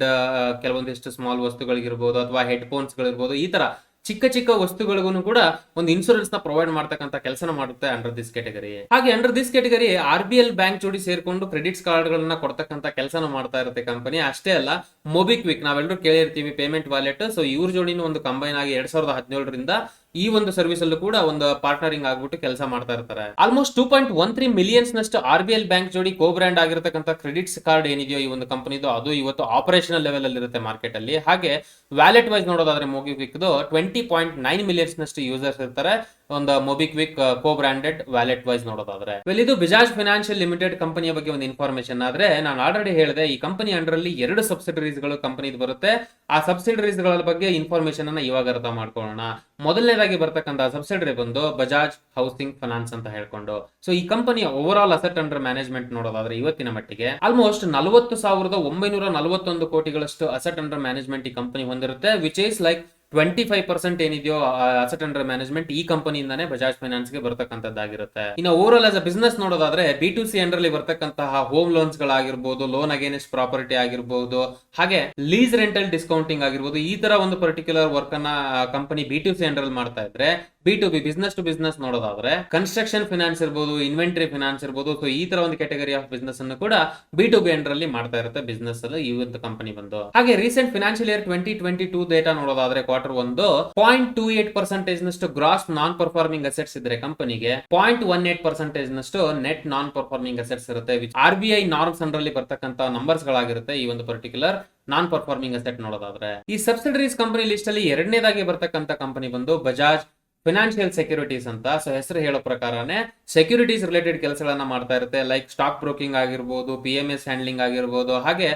ಕೆಲವೊಂದಿಷ್ಟು ಸ್ಮಾಲ್ ವಸ್ತುಗಳಿಗಿರ್ಬೋದು ಅಥವಾ ಹೆಡ್ ಫೋನ್ಸ್ ಗಳಿರ್ಬೋದು, ಈ ತರ ಚಿಕ್ಕ ವಸ್ತುಗಳಿಗೂ ಕೂಡ ಒಂದು ಇನ್ಶೂರೆನ್ಸ್ ನ ಪ್ರೊವೈಡ್ ಮಾಡ್ತಕ್ಕಂಥ ಕೆಲಸನ ಮಾಡುತ್ತೆ ಅಂಡರ್ ದಿಸ್ ಕ್ಯಾಟಗರಿ. ಹಾಗೆ under this category RBL bank ಜೋಡಿ ಸೇರ್ಕೊಂಡು ಕ್ರೆಡಿಟ್ಸ್ ಕಾರ್ಡ್ ಗಳನ್ನ ಕೊಡ್ತಕ್ಕಂಥ ಕೆಲಸನ ಮಾಡ್ತಾ ಇರುತ್ತೆ ಕಂಪನಿ. ಅಷ್ಟೇ ಅಲ್ಲ, ಮೊಬಿಕ್ವಿಕ್ ನಾವೆಲ್ಲರೂ ಕೇಳಿರ್ತೀವಿ ಪೇಮೆಂಟ್ ವಾಲೆಟ್. ಸೊ ಇವ್ರ ಜೋಡಿನ ಒಂದು ಕಂಬೈನ್ ಆಗಿ 2017ರಿಂದ ಈ ಒಂದು ಸರ್ವಿಸ್ ಅಲ್ಲೂ ಕೂಡ ಒಂದು ಪಾರ್ಟ್ನರಿಂಗ್ ಆಗ್ಬಿಟ್ಟು ಕೆಲಸ ಮಾಡ್ತಾ ಇರ್ತಾರೆ. ಆಲ್ಮೋಸ್ಟ್ 2.13 ಮಿಲಿಯನ್ಸ್ ನಷ್ಟು RBL ಬ್ಯಾಂಕ್ ಜೋಡಿ ಕೋ ಬ್ರ್ಯಾಂಡ್ ಆಗಿರತಕ್ಕಂಥ ಕ್ರೆಡಿಟ್ಸ್ ಕಾರ್ಡ್ ಏನಿದೆಯೋ ಈ ಒಂದು ಕಂಪನಿದು, ಅದು ಇವತ್ತು ಆಪರೇಷನಲ್ ಲೆವೆಲ್ ಅಲ್ಲಿ ಇರುತ್ತೆ ಮಾರ್ಕೆಟ್ ಅಲ್ಲಿ. ಹಾಗೆ ವ್ಯಾಲೆಟ್ ವೈಸ್ ನೋಡೋದಾದ್ರೆ ಮೊಬಿಕ್ವಿಕ್ 20.9 ಮಿಲಿಯನ್ಸ್ ನಷ್ಟು ಯೂಸರ್ಸ್ ಇರ್ತಾರೆ ಒಂದು ಮೊಬಿಕ್ವಿಕ್ ಕೋ ಬ್ರಾಂಡೆಡ್ ವ್ಯಾಲೆಟ್ ವೈಸ್ ನೋಡೋದಾದ್ರೆ. ಇದು ಬಜಾಜ್ ಫೈನಾನ್ಷಿಯಲ್ ಲಿಮಿಟೆಡ್ ಕಂಪನಿಯ ಬಗ್ಗೆ ಒಂದು ಇನ್ಫಾರ್ಮೇಶನ್. ಆದ್ರೆ ನಾನು ಆಲ್ರೆಡಿ ಹೇಳಿದೆ, ಈ ಕಂಪನಿ ಅಂಡರ್ ಅಲ್ಲಿ 2 ಸಬ್ಸಿಡರೀಸ್ ಗಳು ಕಂಪನಿದು ಬರುತ್ತೆ. ಆ ಸಬ್ಸಿಡರೀಸ್ ಗಳ ಬಗ್ಗೆ ಇನ್ಫಾರ್ಮೇಶನ್ ಅನ್ನ ಇವಾಗ ಅರ್ಥ ಮಾಡ್ಕೊಳ್ಳೋಣ. ಮೊದಲನೇದಾಗಿ ಬರ್ತಕ್ಕಂಥ ಸಬ್ಸಿಡರಿ ಬಂದು ಬಜಾಜ್ ಹೌಸಿಂಗ್ ಫೈನಾನ್ಸ್ ಅಂತ ಹೇಳ್ಕೊಂಡು. ಸೊ ಈ ಕಂಪನಿಯ over all asset under management ನೋಡೋದಾದ್ರೆ ಇವತ್ತಿನ ಮಟ್ಟಿಗೆ ಆಲ್ಮೋಸ್ಟ್ 40,941 ಕೋಟಿಗಳಷ್ಟು ಅಸೆಟ್ ಅಂಡರ್ ಮ್ಯಾನೇಜ್ಮೆಂಟ್ ಈ ಕಂಪನಿ ಹೊಂದಿರುತ್ತೆ. ವಿಚ್ ಈಸ್ ಲೈಕ್ 25% ಏನಿದೆಯೋ ಅಸೆಟ್ ಅಂಡರ್ ಮ್ಯಾನೇಜ್ಮೆಂಟ್ ಈ ಕಂಪನಿಯಿಂದಾನೇ ಬಜಾಜ್ ಫೈನಾನ್ಸ್ ಗೆ ಬರ್ತಕ್ಕಂಥದ್ದಾಗಿರುತ್ತೆ. ಇನ್ನು over all as a business ನೋಡೋದಾದ್ರೆ B2C ಅಂಡರ್ ಅಲ್ಲಿ ಬರ್ತಕ್ಕಂತಹ ಹೋಮ್ ಲೋನ್ಸ್ ಗಳಾಗಿರ್ಬೋದು, ಲೋನ್ ಅಗೇನೆಸ್ಟ್ ಪ್ರಾಪರ್ಟಿ ಆಗಿರ್ಬೋದು, ಹಾಗೆ ಲೀಸ್ ರೆಂಟಲ್ ಡಿಸ್ಕೌಂಟಿಂಗ್ ಆಗಿರ್ಬೋದು, ಈ ತರ ಒಂದು ಪರ್ಟಿಕ್ಯುಲರ್ ವರ್ಕ್ ಅನ್ನ ಕಂಪನಿ B2C ಅಂಡರ್ ಅಲ್ಲಿ ಮಾಡ್ತಾ ಇದ್ರೆ, B2B ಬಿಸ್ನೆಸ್ ಟು ಬಿಸ್ನೆಸ್ ನೋಡೋದಾದ್ರೆ ಕನ್ಸ್ಟ್ರಕ್ಷನ್ ಫೈನಾನ್ಸ್ ಇರ್ಬೋದು, ಇನ್ವೆಂಟರಿ ಫೈನಾನ್ಸ್ ಇರ್ಬೋದು. ಸೊ ಈ ತರ ಒಂದು ಕ್ಯಾಟಗರಿ ಆಫ್ ಬಿಸ್ನೆಸ್ ಅನ್ನು ಕೂಡ B2B ಅಂಡರ್ ಅಲ್ಲಿ ಮಾಡ್ತಾ ಇರುತ್ತೆ ಬಿಸ್ನೆಸ್ ಅಲ್ಲಿ ಈ ಒಂದು ಕಂಪನಿ ಬಂದು. ಹಾಗೆ ರೀಸೆಂಟ್ ಫೈನಾನ್ಷಿಯಲ್ ಇಯರ್ 2022 ಡೇಟಾ ನೋಡೋದಾದ್ರೆ ಕ್ವಾರ್ಟರ್ 1 0.28% ನಷ್ಟು ಗ್ರಾಸ್ ನಾನ್ ಪರ್ಫಾರ್ಮಿಂಗ್ ಅಸೆಟ್ಸ್ ಇದ್ರೆ ಕಂಪನಿಗೆ 0.18% ನಷ್ಟು ನೆಟ್ ನಾನ್ ಪರ್ಫಾರ್ಮಿಂಗ್ ಅಸೆಟ್ಸ್ ಇರುತ್ತೆ. RBI ನಾರ್ಮ್ಸ್ ಅಂಡರ್ ಅಲ್ಲಿ ಬರ್ತಕ್ಕಂತ ನಂಬರ್ಸ್ ಗಳಾಗಿರುತ್ತೆ ಈ ಒಂದು ಪರ್ಟಿಕ್ಯುಲರ್ ನಾನ್ ಪರ್ಫಾರ್ಮಿಂಗ್ ಅಸೆಟ್ ನೋಡೋದಾದ್ರೆ. ಈ ಸಬ್ಸಿಡರೀಸ್ ಕಂಪನಿ ಲಿಸ್ಟ್ ಅಲ್ಲಿ ಎರಡನೇದಾಗಿ ಬರ್ತಕ್ಕಂತ ಕಂಪನಿ ಬಂದು ಬಜಾಜ್ ಫಿನಾನ್ಷಿಯಲ್ ಸೆಕ್ಯೂರಿಟೀಸ್ ಅಂತ. ಸೊ ಹೆಸರು ಹೇಳೋ ಪ್ರಕಾರನೇ ಸೆಕ್ಯೂರಿಟೀಸ್ ರಿಲೇಟೆಡ್ ಕೆಲಸಗಳನ್ನ ಮಾಡ್ತಾ ಇರುತ್ತೆ. ಲೈಕ್ ಸ್ಟಾಕ್ ಬ್ರೋಕಿಂಗ್ ಆಗಿರ್ಬೋದು, PMS ಹ್ಯಾಂಡ್ಲಿಂಗ್ ಆಗಿರ್ಬೋದು, ಹಾಗೆ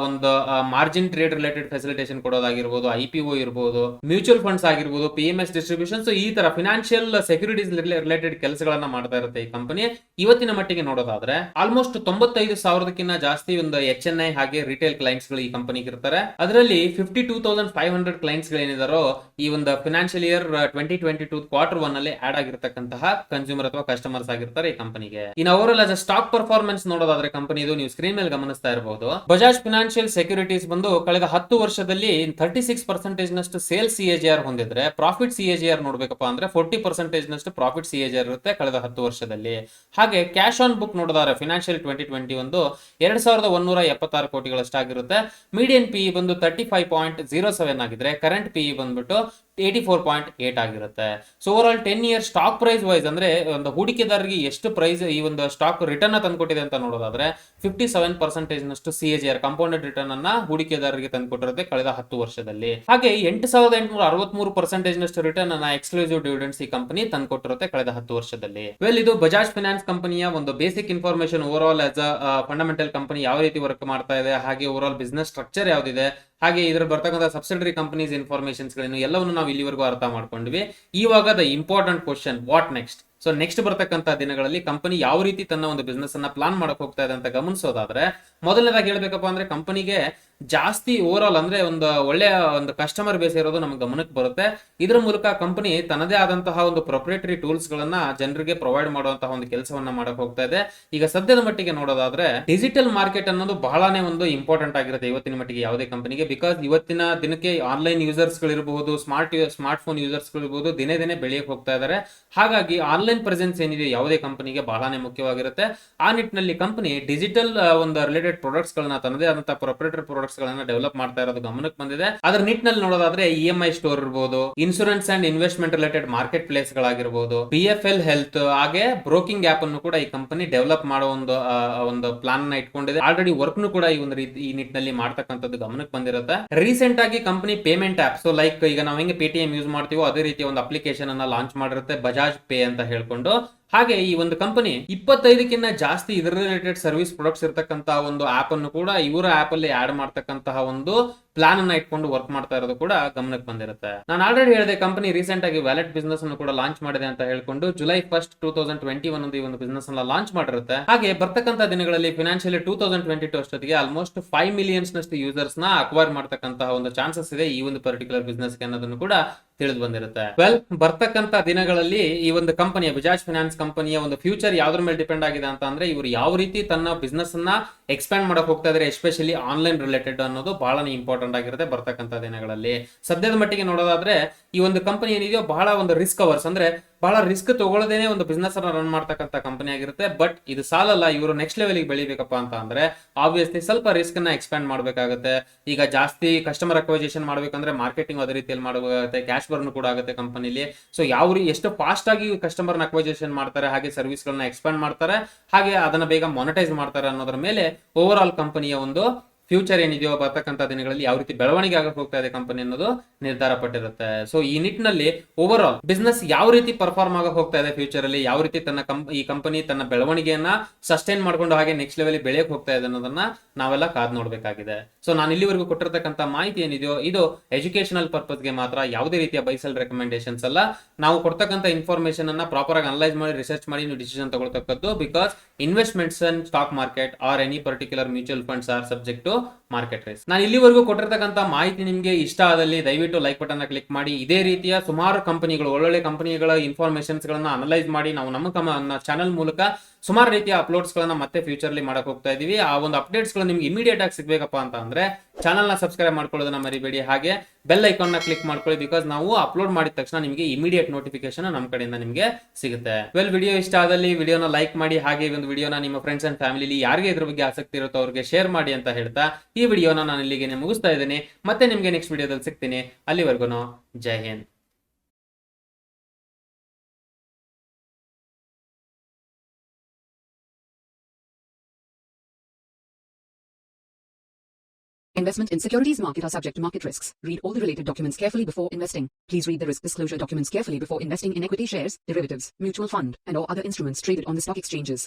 ಒಂದು ಮಾರ್ಜಿನ್ ಟ್ರೇಡ್ ರಿಲೇಟೆಡ್ ಫೆಸಿಲಿಟೇಷನ್ ಕೊಡೋದಾಗಿರ್ಬೋದು, IPO ಇರ್ಬೋದು, ಮ್ಯೂಚುವಲ್ ಫಂಡ್ಸ್ ಆಗಿರ್ಬೋದು, PMS ಡಿಸ್ಟ್ರಿಬ್ಯೂಷನ್. ಸೊ ಈ ತರ ಫಿನಾನ್ಷಿಯಲ್ ಸೆಕ್ಯೂರಿಟೀಸ್ ರಿಲೇಟೆಡ್ ಕೆಲಸಗಳನ್ನ ಮಾಡ್ತಾ ಇರುತ್ತೆ ಈ ಕಂಪನಿ. ಇವತ್ತಿನ ಮಟ್ಟಿಗೆ ನೋಡೋದಾದ್ರೆ ಆಲ್ಮೋಸ್ಟ್ 95,000ಕ್ಕಿಂತ ಜಾಸ್ತಿ ಒಂದು HNI ಹಾಗೆ ರಿಟೇಲ್ ಕ್ಲೈಂಟ್ಸ್ ಗಳು ಈ ಕಂಪನಿಗೆ ಇರ್ತಾರೆ. ಅದರಲ್ಲಿ 52,500 ಕ್ಲೈಂಟ್ಸ್ ಗಳು ಏನಿದಾರೋ ಈ ಒಂದು ಫಿನಾನ್ಷಿಯಲ್ ಇಯರ್ 2022 Q1 ಅಲ್ಲಿ ಆಡ್ ಆಗಿರ್ತಕ್ಕಂತಹ ಕನ್ಸ್ಯೂಮರ್ ಅಥವಾ ಕಸ್ಟಮರ್ಸ್ ಆಗಿರ್ತಾರೆ ಈ ಕಂಪನಿಗೆ. ಇನ್ನು ಓವರ್ ಆಲ್ ಸ್ಟಾಕ್ ಪರ್ಫಾರ್ಮೆನ್ಸ್ ನೋಡೋದಾದ್ರೆ ಕಂಪನಿದು ನೀವು ಸ್ಕ್ರೀನ್ ಮೇಲೆ ಗಮನಿಸ್ತಾ ಇರಬಹುದು. ಬಜಾಜ್ ಫಿನಾನ್ಷಿಯಲ್ ಸೆಕ್ಯೂರಿಟೀಸ್ ಬಂದು ಕಳೆದ 10 ವರ್ಷದಲ್ಲಿ 36% ನಷ್ಟು ಸೇಲ್ಸ್ CAGR ಹೊಂದಿದ್ರೆ, ಪ್ರಾಫಿಟ್ CAGR ನೋಡ್ಬೇಕಪ್ಪ ಅಂದ್ರೆ 40% ನಷ್ಟು ಪ್ರಾಫಿಟ್ CAGR ಇರುತ್ತೆ ಕಳೆದ 10 ವರ್ಷದಲ್ಲಿ. ಹಾಗೆ ಕ್ಯಾಶ್ ಆನ್ ಬುಕ್ ನೋಡಿದ್ರೆ ಫಿನಾನ್ಷಿಯಲ್ 2021 2,176 ಕೋಟಿಗಳಷ್ಟಾಗಿರುತ್ತೆ. ಮೀಡಿಯನ್ PE ಬಂದು 35.07 ಆಗಿದ್ರೆ, ಕರೆಂಟ್ PE ಬಂದ್ಬಿಟ್ಟು 84.8 ಆಗಿರುತ್ತೆ. So overall 10 year stock price wise ಅಂದ್ರೆ ಒಂದು ಹೂಡಿಕೆದಾರರಿಗೆ ಎಷ್ಟು ಪ್ರೈಸ್ ಈ ಒಂದು ಸ್ಟಾಕ್ ರಿಟರ್ನ್ ತಂದ್ಕೊಟ್ಟಿದೆ ಅಂತ ನೋಡೋದಾದ್ರೆ 57% ನಷ್ಟು CAGR ಕಾಂಪೌಂಡೆಡ್ ರಿಟರ್ನ್ ಅನ್ನ ಹೂಡಿಕೆದಾರರಿಗೆ ತಂದ್ಕೊಟ್ಟಿರುತ್ತೆ ಕಳೆದ 10 ವರ್ಷದಲ್ಲಿ. ಹಾಗೆ 8,863% ನಷ್ಟು ರಿಟರ್ನ್ ಅನ್ನ ಎಕ್ಸ್ಕ್ಲೂಸಿವ್ ಡಿವಿಡೆಂಡ್ಸ್ ಈ ಕಂಪನಿ ತಂದ್ಕೊಟ್ಟಿರುತ್ತೆ ಕಳೆದ 10 ವರ್ಷದಲ್ಲಿ. ವೆಲ್, ಇದು ಬಜಾಜ್ ಫಿನಾನ್ಸ್ ಕಂಪನಿಯ ಒಂದು basic information. Over all as ಅ ಫಂಡಮೆಂಟಲ್ ಕಂಪನಿ ಯಾವ ರೀತಿ ವರ್ಕ್ ಮಾಡ್ತಾ ಇದೆ, ಹಾಗೆ ಓವರ್ ಆಲ್ ಬಿಸ್ನೆಸ್ ಸ್ಟ್ರಕ್ಚರ್ ಯಾವ್ದಿದೆ, ಹಾಗೆ ಇದ್ರ ಬರ್ತಕ್ಕಂಥ ಸಬ್ಸಿಡರಿ ಕಂಪನೀಸ್ ಇನ್ಫಾರ್ಮೇಶನ್ಸ್ ಗಳನ್ನು ಎಲ್ಲವನ್ನು ನಾವು ಇಲ್ಲಿವರೆಗೂ ಅರ್ಥ ಮಾಡ್ಕೊಂಡ್ವಿ. ಇವಾಗ the important question, what next? So next ಬರ್ತಕ್ಕಂಥ ದಿನಗಳಲ್ಲಿ ಕಂಪನಿ ಯಾವ ರೀತಿ ತನ್ನ ಒಂದು ಬಿಸ್ನೆಸ್ ಅನ್ನ ಪ್ಲಾನ್ ಮಾಡಕ್ ಹೋಗ್ತಾ ಇದೆ ಅಂತ ಗಮನಿಸೋದಾದ್ರೆ, ಮೊದಲನೇದಾಗಿ ಹೇಳ್ಬೇಕಪ್ಪ ಅಂದ್ರೆ ಕಂಪನಿಗೆ ಜಾಸ್ತಿ ಓವರ್ ಆಲ್ ಅಂದ್ರೆ ಒಂದು ಒಳ್ಳೆಯ ಒಂದು ಕಸ್ಟಮರ್ ಬೇಸ್ ಇರೋದು ನಮ್ಗೆ ಗಮನಕ್ಕೆ ಬರುತ್ತೆ. ಇದರ ಮೂಲಕ ಕಂಪನಿ ತನ್ನದೇ ಆದಂತಹ ಒಂದು ಪ್ರೊಪ್ರೇಟರಿ ಟೂಲ್ಸ್ ಗಳನ್ನ ಜನರಿಗೆ ಪ್ರೊವೈಡ್ ಮಾಡುವಂತಹ ಒಂದು ಕೆಲಸವನ್ನ ಮಾಡಕ್ ಹೋಗ್ತಾ ಇದೆ. ಈಗ ಸದ್ಯದ ಮಟ್ಟಿಗೆ ನೋಡೋದಾದ್ರೆ ಡಿಜಿಟಲ್ ಮಾರ್ಕೆಟ್ ಅನ್ನೋದು ಬಹಳನೇ ಒಂದು ಇಂಪಾರ್ಟೆಂಟ್ ಆಗಿರುತ್ತೆ ಇವತ್ತಿನ ಮಟ್ಟಿಗೆ ಯಾವುದೇ ಕಂಪನಿಗೆ. ಬಿಕಾಸ್ ಇವತ್ತಿನ ದಿನಕ್ಕೆ ಆನ್ಲೈನ್ ಯೂಸರ್ಸ್ ಗಳಿರಬಹುದು, ಸ್ಮಾರ್ಟ್ ಫೋನ್ ಯೂಸರ್ಸ್ ಗಳಿರಬಹುದು, ದಿನೇ ದಿನೇ ಬೆಳೆಯಕ್ಕೆ ಹೋಗ್ತಾ ಇದ್ದಾರೆ. ಹಾಗಾಗಿ ಆನ್ಲೈನ್ ಪ್ರೆಸೆನ್ಸ್ ಏನಿದೆ ಯಾವುದೇ ಕಂಪನಿಗೆ ಬಹಳನೇ ಮುಖ್ಯವಾಗಿರುತ್ತೆ. ಆ ನಿಟ್ಟಿನಲ್ಲಿ ಕಂಪನಿ ಡಿಜಿಟಲ್ ಒಂದು ರಿಲೇಟೆಡ್ ಪ್ರಾಡಕ್ಟ್ಸ್ ಗಳನ್ನ ತನ್ನದೇ ಆದಂತಹ ಪ್ರೊಪ್ರೇಟರಿ ಪ್ರಾಡಕ್ಟ್ಸ್ ಗಳನ್ನ ಡೆವಲಪ್ ಮಾಡ್ತಾ ಇರೋದು ಗಮನಕ್ಕೆ ಬಂದಿದೆ. ಅದರ ನಿಟ್ಟಿನಲ್ಲಿ ನೋಡೋದಾದ್ರೆ EMI ಸ್ಟೋರ್ ಇರಬಹುದು, insurance and investment related market place ಗಳಾಗಿರಬಹುದು, PFL ಹೆಲ್ತ್, ಹಾಗೆ ಬ್ರೋಕಿಂಗ್ ಆಪ್ ಅನ್ನು ಕೂಡ ಈ ಕಂಪನಿ ಡೆವಲಪ್ ಮಾಡೋ ಒಂದು ಪ್ಲಾನ್ ನ ಇಟ್ಕೊಂಡಿದೆ. ಆಲ್ರೆಡಿ ವರ್ಕ್ ನು ಕೂಡ ಈ ನಿಟ್ಟಿನಲ್ಲಿ ಮಾಡ್ತಕ್ಕಂಥದ್ದು ಗಮನಕ್ಕೆ ಬಂದಿರುತ್ತೆ. ರೀಸೆಂಟ್ ಆಗಿ company payment app, so like ಈಗ ನಾವು ಹೆಂಗೆ Paytm ಯೂಸ್ ಮಾಡ್ತೀವೋ ಅದೇ ರೀತಿಯ ಒಂದು ಅಪ್ಲಿಕೇಶನ್ ಅನ್ನ ಲಾಂಚ್ ಮಾಡಿರುತ್ತೆ, ಬಜಾಜ್ ಪೇ ಅಂತ ಹೇಳ್ಕೊಂಡು. ಹಾಗೆ ಈ ಒಂದು ಕಂಪನಿ 25ಕ್ಕಿಂತ ಜಾಸ್ತಿ ಇದರ ರಿಲೇಟೆಡ್ ಸರ್ವಿಸ್ ಪ್ರಾಡಕ್ಟ್ಸ್ ಇರತಕ್ಕಂತಹ ಒಂದು ಆಪ್ ಅನ್ನು ಕೂಡ ಇವರ ಆಪ್ ಅಲ್ಲಿ ಆಡ್ ಮಾಡ್ತಕ್ಕಂತಹ ಒಂದು ಪ್ಲಾನ್ ಅನ್ನ ಇಟ್ಕೊಂಡು ವರ್ಕ್ ಮಾಡ್ತಾ ಇರೋದು ಕೂಡ ಗಮನಕ್ಕೆ ಬಂದಿರುತ್ತೆ. ನಾನು ಆಲ್ರೆಡಿ ಹೇಳಿದೆ ಕಂಪನಿ ರೀಸೆಂಟ್ ಆಗಿ ವ್ಯಾಲೆಟ್ ಬಿಸ್ನೆಸ್ ಅನ್ನು ಕೂಡ ಲಾಂಚ್ ಮಾಡಿದೆ ಅಂತ ಹೇಳ್ಕೊಂಡು July 1st 2021 ಈ ಒಂದು ಬಿಸ್ನೆಸ್ ಅನ್ನ ಲಾಂಚ್ ಮಾಡಿರುತ್ತೆ. ಹಾಗೆ ಬರ್ತಕ್ಕಂಥ ದಿನಗಳಲ್ಲಿ ಫಿನಾನ್ಷಿಯಲಿ 2022 ಅಷ್ಟೊತ್ತಿಗೆ ಆಲ್ಮೋಸ್ಟ್ 5 ಮಿಲಿಯನ್ಸ್ ನಷ್ಟು ಯೂಸರ್ಸ್ ನ ಅಕ್ವೈರ್ ಮಾಡ್ತಕ್ಕಂತಹ ಒಂದು ಚಾನ್ಸಸ್ ಇದೆ ಈ ಒಂದು ಪರ್ಟಿಕ್ಯುಲರ್ ಬಿಸ್ನೆಸ್ ಅನ್ನೋದನ್ನು ಕೂಡ ತಿಳಿದು ಬಂದಿರುತ್ತೆ. ವೆಲ್, ಬರ್ತಕ್ಕಂಥ ದಿನಗಳಲ್ಲಿ ಈ ಒಂದು ಕಂಪನಿಯ ಬಜಾಜ್ ಫಿನಾನ್ಸ್ ಕಂಪನಿಯ ಒಂದು ಫ್ಯೂಚರ್ ಯಾವ್ದ್ರ ಮೇಲೆ ಡಿಪೆಂಡ್ ಆಗಿದೆ ಅಂತ ಅಂದ್ರೆ ಇವರು ಯಾವ ರೀತಿ ತನ್ನ ಬಿಸ್ನೆಸ್ ಅನ್ನ ಎಕ್ಸ್ಪ್ಯಾಂಡ್ ಮಾಡಕ್ ಹೋಗ್ತಾ ಇದ್ದಾರೆ, ಎಸ್ಪೆಷಲಿ ಆನ್ಲೈನ್ ರಿಲೇಟೆಡ್ ಅನ್ನೋದು ಬಹಳನೇ ಇಂಪಾರ್ಟೆಂಟ್ ಆಗಿರುತ್ತೆ ಬರ್ತಕ್ಕಂಥ ದಿನಗಳಲ್ಲಿ. ಸದ್ಯದ ಮಟ್ಟಿಗೆ ನೋಡೋದಾದ್ರೆ ಈ ಒಂದು ಕಂಪನಿ ಏನಿದೆಯೋ ಬಹಳ ಒಂದು ರಿಸ್ಕ್ ಅವರ್ಸ್ ಅಂದ್ರೆ ಬಹಳ ರಿಸ್ಕ್ ತಗೊಳ್ಳದೇನೆ ಒಂದು ಬಿಸ್ನೆಸ್ ಅನ್ನ ರನ್ ಮಾಡ್ತಕ್ಕಂಥ ಕಂಪನಿ ಆಗಿರುತ್ತೆ. ಬಟ್ ಇದು ಸಾಲಲ್ಲ, ಇವರು ನೆಕ್ಸ್ಟ್ ಲೆವೆಲ್ ಬೆಳಿಬೇಕಪ್ಪ ಅಂತ ಅಂದ್ರೆ ಆಬ್ವಿಯಸ್ಲಿ ಸ್ವಲ್ಪ ರಿಸ್ಕ್ ನ ಎಕ್ಸ್ಪ್ಯಾಂಡ್ ಮಾಡಬೇಕಾಗುತ್ತೆ. ಈಗ ಜಾಸ್ತಿ ಕಸ್ಟಮರ್ ಅಕ್ವೈಸೇಷನ್ ಮಾಡ್ಬೇಕಂದ್ರೆ ಮಾರ್ಕೆಟಿಂಗ್ ಅದೇ ರೀತಿಯಲ್ಲಿ ಮಾಡಬೇಕಾಗುತ್ತೆ, ಕ್ಯಾಶ್ ಬರ್ನ್ ಕೂಡ ಆಗುತ್ತೆ ಕಂಪನಿಲಿ. ಸೊ ಎಷ್ಟು ಫಾಸ್ಟ್ ಆಗಿ ಕಸ್ಟಮರ್ ಅಕ್ವೈಸೇಷನ್ ಮಾಡ್ತಾರೆ, ಹಾಗೆ ಸರ್ವಿಸ್ ಗಳನ್ನ ಎಕ್ಸ್ಪ್ಯಾಂಡ್ ಮಾಡ್ತಾರೆ, ಹಾಗೆ ಅದನ್ನ ಬೇಗ ಮಾನಿಟೈಸ್ ಮಾಡ್ತಾರೆ ಅನ್ನೋದ್ರ ಮೇಲೆ ಓವರ್ ಆಲ್ ಕಂಪನಿಯ ಒಂದು ಫ್ಯೂಚರ್ ಏನಿದೆಯೋ ಬರ್ತಕ್ಕಂಥ ದಿನಗಳಲ್ಲಿ ಯಾವ ರೀತಿ ಬೆಳವಣಿಗೆ ಆಗಕ್ಕೆ ಹೋಗ್ತಾ ಇದೆ ಕಂಪನಿ ಅನ್ನೋದು ನಿರ್ಧಾರ ಪಟ್ಟಿರುತ್ತೆ. ಸೊ ಈ ನಿಟ್ಟಿನಲ್ಲಿ ಓವರ್ ಆಲ್ ಬಿಸ್ನೆಸ್ ಯಾವ ರೀತಿ ಪರ್ಫಾರ್ಮ್ ಆಗಕ್ಕೆ ಹೋಗ್ತಾ ಇದೆ ಫ್ಯೂಚರ್ ಅಲ್ಲಿ, ಯಾವ ರೀತಿ ಈ ಕಂಪನಿ ತನ್ನ ಬೆಳವಣಿಗೆಯನ್ನ ಸಸ್ಟೈನ್ ಮಾಡ್ಕೊಂಡು ಹಾಗೆ ನೆಕ್ಸ್ಟ್ ಲೆವೆಲ್ ಬೆಳೆಯಕ್ಕೆ ಹೋಗ್ತಾ ಇದೆ ಅನ್ನೋದನ್ನ ನಾವೆಲ್ಲ ಕಾದ್ ನೋಡ್ಬೇಕಾಗಿದೆ. ಸೊ ನಾನು ಇಲ್ಲಿವರೆಗೂ ಕೊಟ್ಟಿರ್ತಕ್ಕಂಥ ಮಾಹಿತಿ ಏನಿದೆಯೋ ಇದು ಎಜುಕೇಶನಲ್ ಪರ್ಪಸ್ಗೆ ಮಾತ್ರ, ಯಾವುದೇ ರೀತಿಯ ಬೈಸಲ್ ರೆಕಮೆಂಡೇಶನ್ಸ್ ಅಲ್ಲ. ನಾವು ಕೊಡ್ತಕ್ಕಂಥ ಇನ್ಫಾರ್ಮೇಶನ್ ಅನ್ನ ಪ್ರಾಪರ್ ಆಗಿ ಅನಲೈಸ್ ಮಾಡಿ ರಿಸರ್ಚ್ ಮಾಡಿ ನೀವು ಡಿಸಿಷನ್ ತಗೊಳ್ತಕ್ಕದ್ದು. Because investments in stock market are any particular mutual funds are subject to market risk. ನಾನು ಇಲ್ಲಿವರೆಗೂ ಕೊಟ್ಟಿರ್ತಕ್ಕಂಥ ಮಾಹಿತಿ ನಿಮಗೆ ಇಷ್ಟ ಆದಲ್ಲಿ ದಯವಿಟ್ಟು ಲೈಕ್ ಬಟನ್ ಕ್ಲಿಕ್ ಮಾಡಿ. ಇದೇ ರೀತಿಯ ಸುಮಾರು ಕಂಪನಿಗಳು, ಒಳ್ಳೊಳ್ಳೆ ಕಂಪನಿಗಳ ಇನ್ಫಾರ್ಮೇಶನ್ಸ್ ಗಳನ್ನ ಅನಲೈಸ್ ಮಾಡಿ ನಾವು ನಮ್ಮ ಚಾನಲ್ ಮೂಲಕ ಸುಮಾರು ರೀತಿಯ ಅಪ್ಲೋಡ್ಸ್ ಗಳನ್ನ ಮತ್ತೆ ಫ್ಯೂಚರ್ ಅಲ್ಲಿ ಮಾಡಕ್ ಹೋಗ್ತಾ ಇದೀವಿ. ಆ ಒಂದು ಅಪ್ಡೇಟ್ಸ್ ಗಳು ನಿಮ್ಗೆ ಇಮಿಡಿಯೇಟ್ ಆಗಿ ಸಿಗ್ಬೇಕಪ್ಪ ಅಂತ ಅಂದ್ರೆ ಚಾನಲ್ ನ ಸಬ್ಸ್ಕ್ರೈಬ್ ಮಾಡ್ಕೊಳ್ಳೋದನ್ನ ಮರಿಬೇಡಿ, ಹಾಗೆ ಬೆಲ್ ಐಕಾನ್ ನ ಕ್ಲಿಕ್ ಮಾಡ್ಕೊಳ್ಳಿ. ಬಿಕಾಸ್ ನಾವು ಅಪ್ಲೋಡ್ ಮಾಡಿದ ತಕ್ಷಣ ನಿಮಗೆ ಇಮಿಡಿಯೇಟ್ ನೋಟಿಫಿಕೇಶನ್ ನಮ್ಮ ಕಡೆಯಿಂದ ನಿಮಗೆ ಸಿಗುತ್ತೆ. ವೆಲ್, ವಿಡಿಯೋ ಇಷ್ಟ ಆದಲ್ಲಿ ವಿಡಿಯೋನ ಲೈಕ್ ಮಾಡಿ, ಹಾಗೆ ಒಂದು ವಿಡಿಯೋನ ನಿಮ್ಮ ಫ್ರೆಂಡ್ಸ್ ಅಂಡ್ ಫ್ಯಾಮಿಲಿ ಯಾರಿಗೆ ಇದ್ರ ಬಗ್ಗೆ ಆಸಕ್ತಿ ಇರುತ್ತೋ ಅವ್ರಿಗೆ ಶೇರ್ ಮಾಡಿ ಅಂತ ಹೇಳ್ತಾ ಈ ವಿಡಿಯೋನ ನಾನು ಇಲ್ಲಿಗೆ ಮುಗಿಸ್ತಾ ಇದ್ದೀನಿ. ಮತ್ತೆ ನಿಮ್ಗೆ ನೆಕ್ಸ್ಟ್ ವಿಡಿಯೋದಲ್ಲಿ ಸಿಗ್ತೀನಿ. ಅಲ್ಲಿವರೆಗೂ ಜೈ Hind. Investment in securities market are subject to market risks. Read all the related documents carefully before investing. Please read the risk disclosure documents carefully before investing in equity shares, derivatives, mutual fund, and or other instruments traded on the stock exchanges.